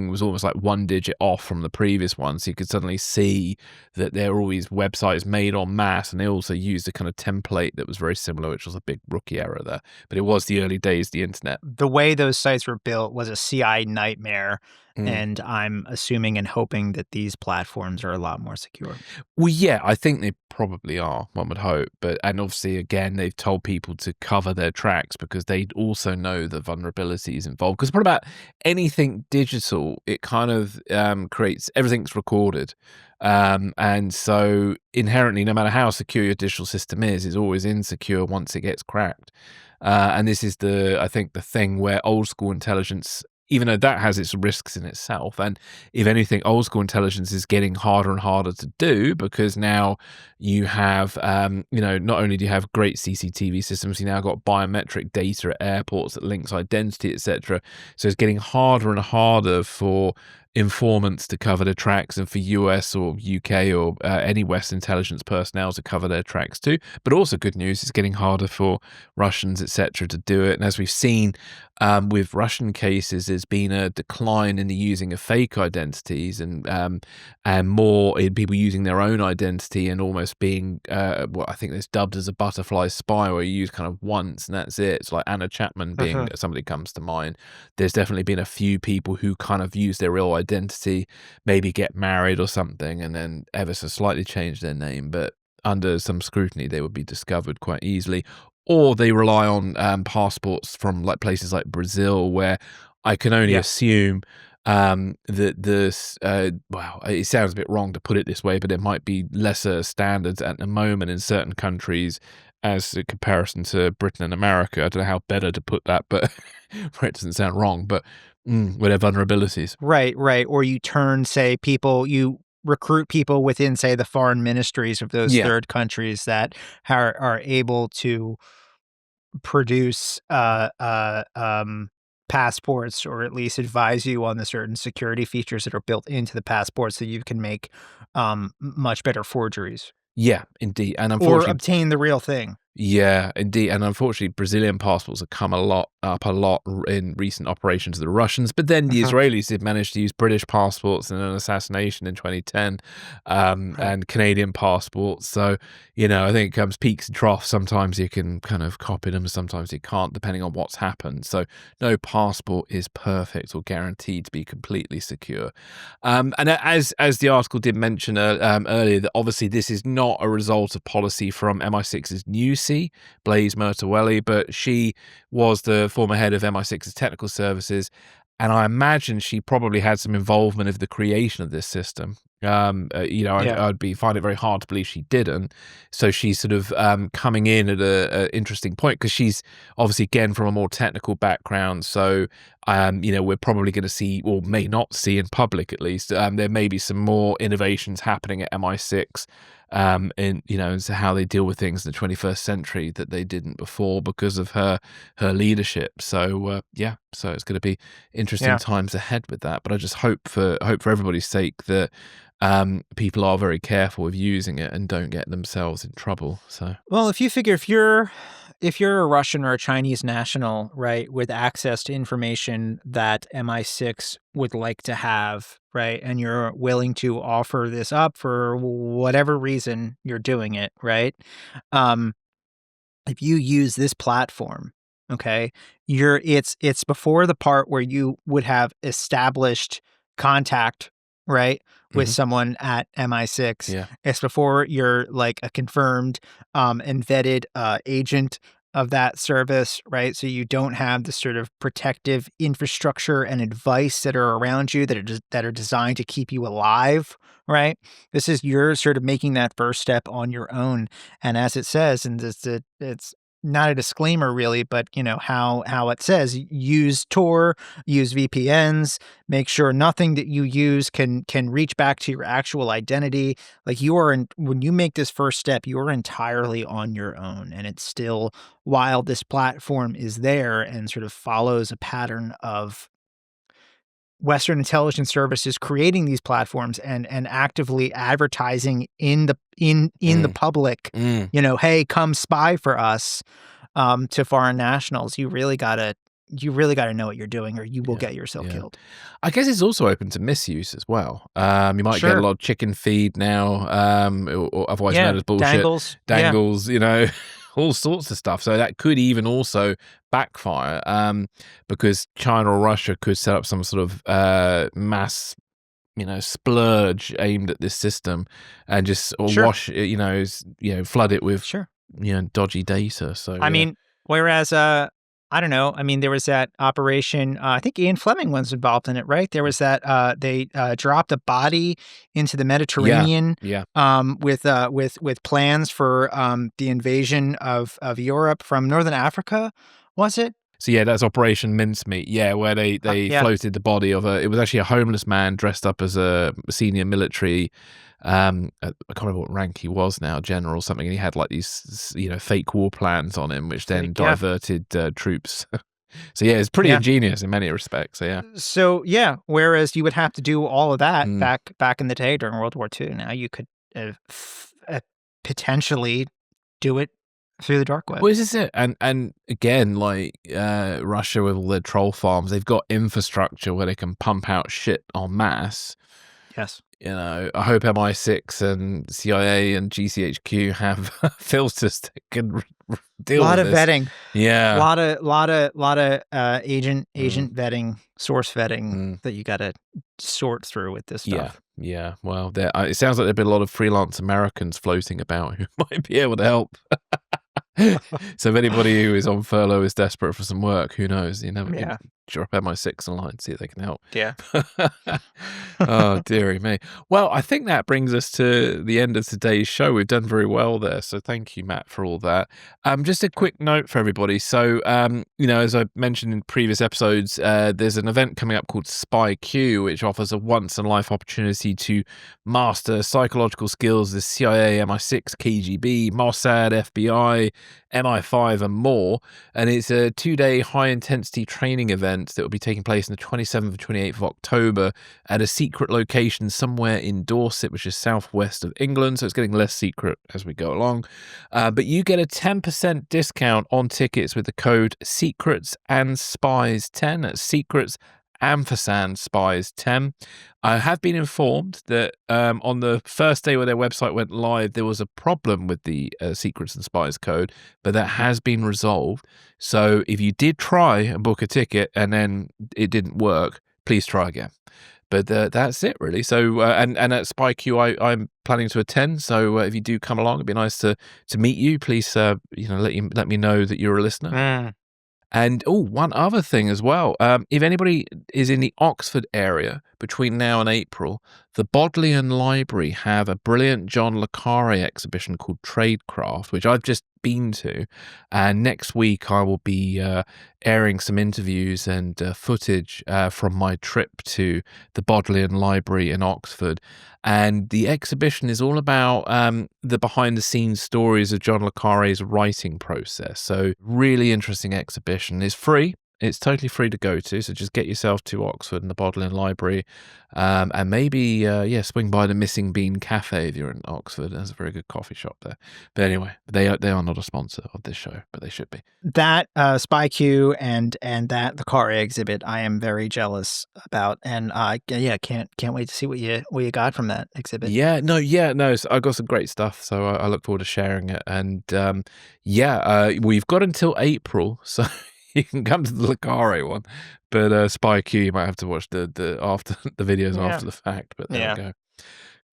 was almost like one digit off from the previous one. So you could suddenly see that there are all these websites made en masse, and they also used a kind of template that was very similar, which was a big rookie error there. But it was the early days of the internet. The way those sites were built was a CI nightmare. And I'm assuming and hoping that these platforms are a lot more secure. Well, yeah, I think they probably are, one would hope. And obviously, again, they've told people to cover their tracks because they also know the vulnerabilities involved. Because what about anything digital? It kind of creates, everything's recorded. And so inherently, no matter how secure your digital system is, it's always insecure once it gets cracked. And this is I think the thing where old school intelligence, even though that has its risks in itself, and if anything, old school intelligence is getting harder and harder to do because now you have, not only do you have great CCTV systems, you now got biometric data at airports that links identity, etc. So it's getting harder and harder for informants to cover their tracks and for US or UK or any West intelligence personnel to cover their tracks too. But also good news, it's getting harder for Russians, etc. to do it. And as we've seen with Russian cases, there's been a decline in the using of fake identities and more in people using their own identity and almost being what I think is dubbed as a butterfly spy, where you use kind of once and that's it. It's like Anna Chapman being somebody comes to mind. There's definitely been a few people who kind of use their real identity, maybe get married or something, and then ever so slightly change their name. But under some scrutiny, they would be discovered quite easily. Or they rely on passports from like places like Brazil, where I can only assume that this, it sounds a bit wrong to put it this way, but it might be lesser standards at the moment in certain countries as a comparison to Britain and America. I don't know how better to put that, but it doesn't sound wrong, but with their vulnerabilities. Right. Or you turn, say, you recruit people within, say, the foreign ministries of those third countries that are able to produce passports, or at least advise you on the certain security features that are built into the passports so you can make much better forgeries. Yeah, indeed. And unfortunately, or obtain the real thing. Yeah, indeed. And unfortunately, Brazilian passports have come up a lot in recent operations of the Russians. But then the Israelis did manage to use British passports in an assassination in 2010 and Canadian passports. So, I think it comes peaks and troughs. Sometimes you can kind of copy them, sometimes you can't, depending on what's happened. So no passport is perfect or guaranteed to be completely secure. And as the article did mention earlier, that obviously this is not a result of policy from MI6's new Blaise Murtaweli, but she was the former head of MI6's technical services, and I imagine she probably had some involvement of the creation of this system. I'd find it very hard to believe she didn't. So she's sort of coming in at an interesting point because she's obviously, again, from a more technical background. So, we're probably going to see, or may not see in public at least, there may be some more innovations happening at MI6 into how they deal with things in the 21st century that they didn't before because of her leadership. So, so it's going to be interesting times ahead with that. But I just hope for everybody's sake that people are very careful with using it and don't get themselves in trouble. So, well, if you figure if you're a Russian or a Chinese national, right, with access to information that MI6 would like to have, right, and you're willing to offer this up for whatever reason you're doing it, right, if you use this platform, okay, it's before the part where you would have established contact, right, with someone at MI6. Yeah. It's before you're like a confirmed and vetted agent of that service, right? So you don't have the sort of protective infrastructure and advice that are around you that are designed to keep you alive, right? This is you're sort of making that first step on your own. And as it says, and it's not a disclaimer really, but how it says, use Tor, use VPNs, make sure nothing that you use can reach back to your actual identity. Like when you make this first step, you're entirely on your own. And it's still, while this platform is there and sort of follows a pattern of Western intelligence services creating these platforms and actively advertising in the public, hey, come spy for us. to foreign nationals, you really gotta know what you're doing, or you will get yourself killed. I guess it's also open to misuse as well. You might get a lot of chicken feed now, or otherwise known as bullshit. Dangles, all sorts of stuff. So that could even also backfire, because China or Russia could set up some sort of mass, splurge aimed at this system and just wash, flood it with, dodgy data. So I mean, whereas I don't know. I mean, there was that operation. I think Ian Fleming was involved in it, right? There was that they dropped a body into the Mediterranean, with plans for the invasion of Europe from Northern Africa. Was it? So that's Operation Mincemeat. Where they floated the body of it was actually a homeless man dressed up as a senior military. I can't remember what rank he was now, general or something, and he had like these, fake war plans on him, which then diverted troops. So it's pretty ingenious in many respects. So whereas you would have to do all of that back in the day during World War II, now you could potentially do it through the dark web. Well, this is it. And again, like Russia with all their troll farms, they've got infrastructure where they can pump out shit en masse. Yes. I hope MI6 and CIA and GCHQ have filters that can deal with this. A lot of vetting. Yeah. A lot of agent vetting, source vetting that you got to sort through with this stuff. Yeah. Well, it sounds like there've been a lot of freelance Americans floating about who might be able to help. So if anybody who is on furlough is desperate for some work, who knows? You never drop MI6 online, see if they can help. Yeah. Oh, dearie me. Well, I think that brings us to the end of today's show. We've done very well there. So thank you, Matt, for all that. Just a quick note for everybody. So, as I mentioned in previous episodes, there's an event coming up called Spy Q, which offers a once-in-a-life opportunity to master psychological skills as CIA, MI6, KGB, Mossad, FBI, MI5 and more, and it's a 2-day high-intensity training event that will be taking place on the 27th and 28th of October at a secret location somewhere in Dorset, which is southwest of England, so it's getting less secret as we go along. But you get a 10% discount on tickets with the code Secrets and Spies 10. That's Secrets ampersand Spies 10. I have been informed that on the first day where their website went live, there was a problem with the Secrets and Spies code, but that has been resolved. So if you did try and book a ticket and then it didn't work, please try again. But that's it, really. So and at Spy Q, I'm planning to attend. So if you do come along, it'd be nice to meet you. Please, let me know that you're a listener. And one other thing as well, if anybody is in the Oxford area between now and April, the Bodleian Library have a brilliant John le Carré exhibition called Tradecraft, which I've just been to. And next week I will be airing some interviews and footage from my trip to the Bodleian Library in Oxford. And the exhibition is all about the behind-the-scenes stories of John le Carré's writing process. So really interesting exhibition. It's free. It's totally free to go to, so just get yourself to Oxford and the Bodleian Library, and maybe, swing by the Missing Bean Cafe if you're in Oxford. There's a very good coffee shop there. But anyway, they are not a sponsor of this show, but they should be. That Spy Q and that the Carré exhibit, I am very jealous about, and can't wait to see what you got from that exhibit. So I got some great stuff, so I look forward to sharing it. And we've got until April, so. You can come to the Le Carré one, but Spy Q, you might have to watch the after the videos after the fact. But there we go.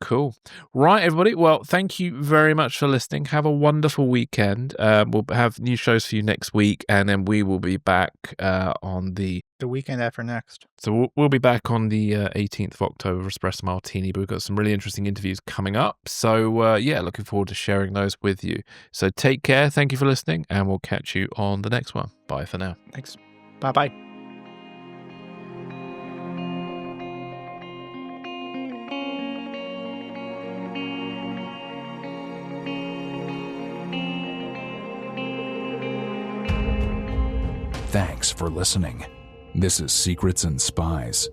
Cool. Right, everybody. Well, thank you very much for listening. Have a wonderful weekend. We'll have new shows for you next week, and then we will be back on the weekend after next. So we'll be back on the 18th of October for Espresso Martini, but we've got some really interesting interviews coming up. So, looking forward to sharing those with you. So take care. Thank you for listening, and we'll catch you on the next one. Bye for now. Thanks. Bye-bye. Thanks for listening. This is Secrets and Spies.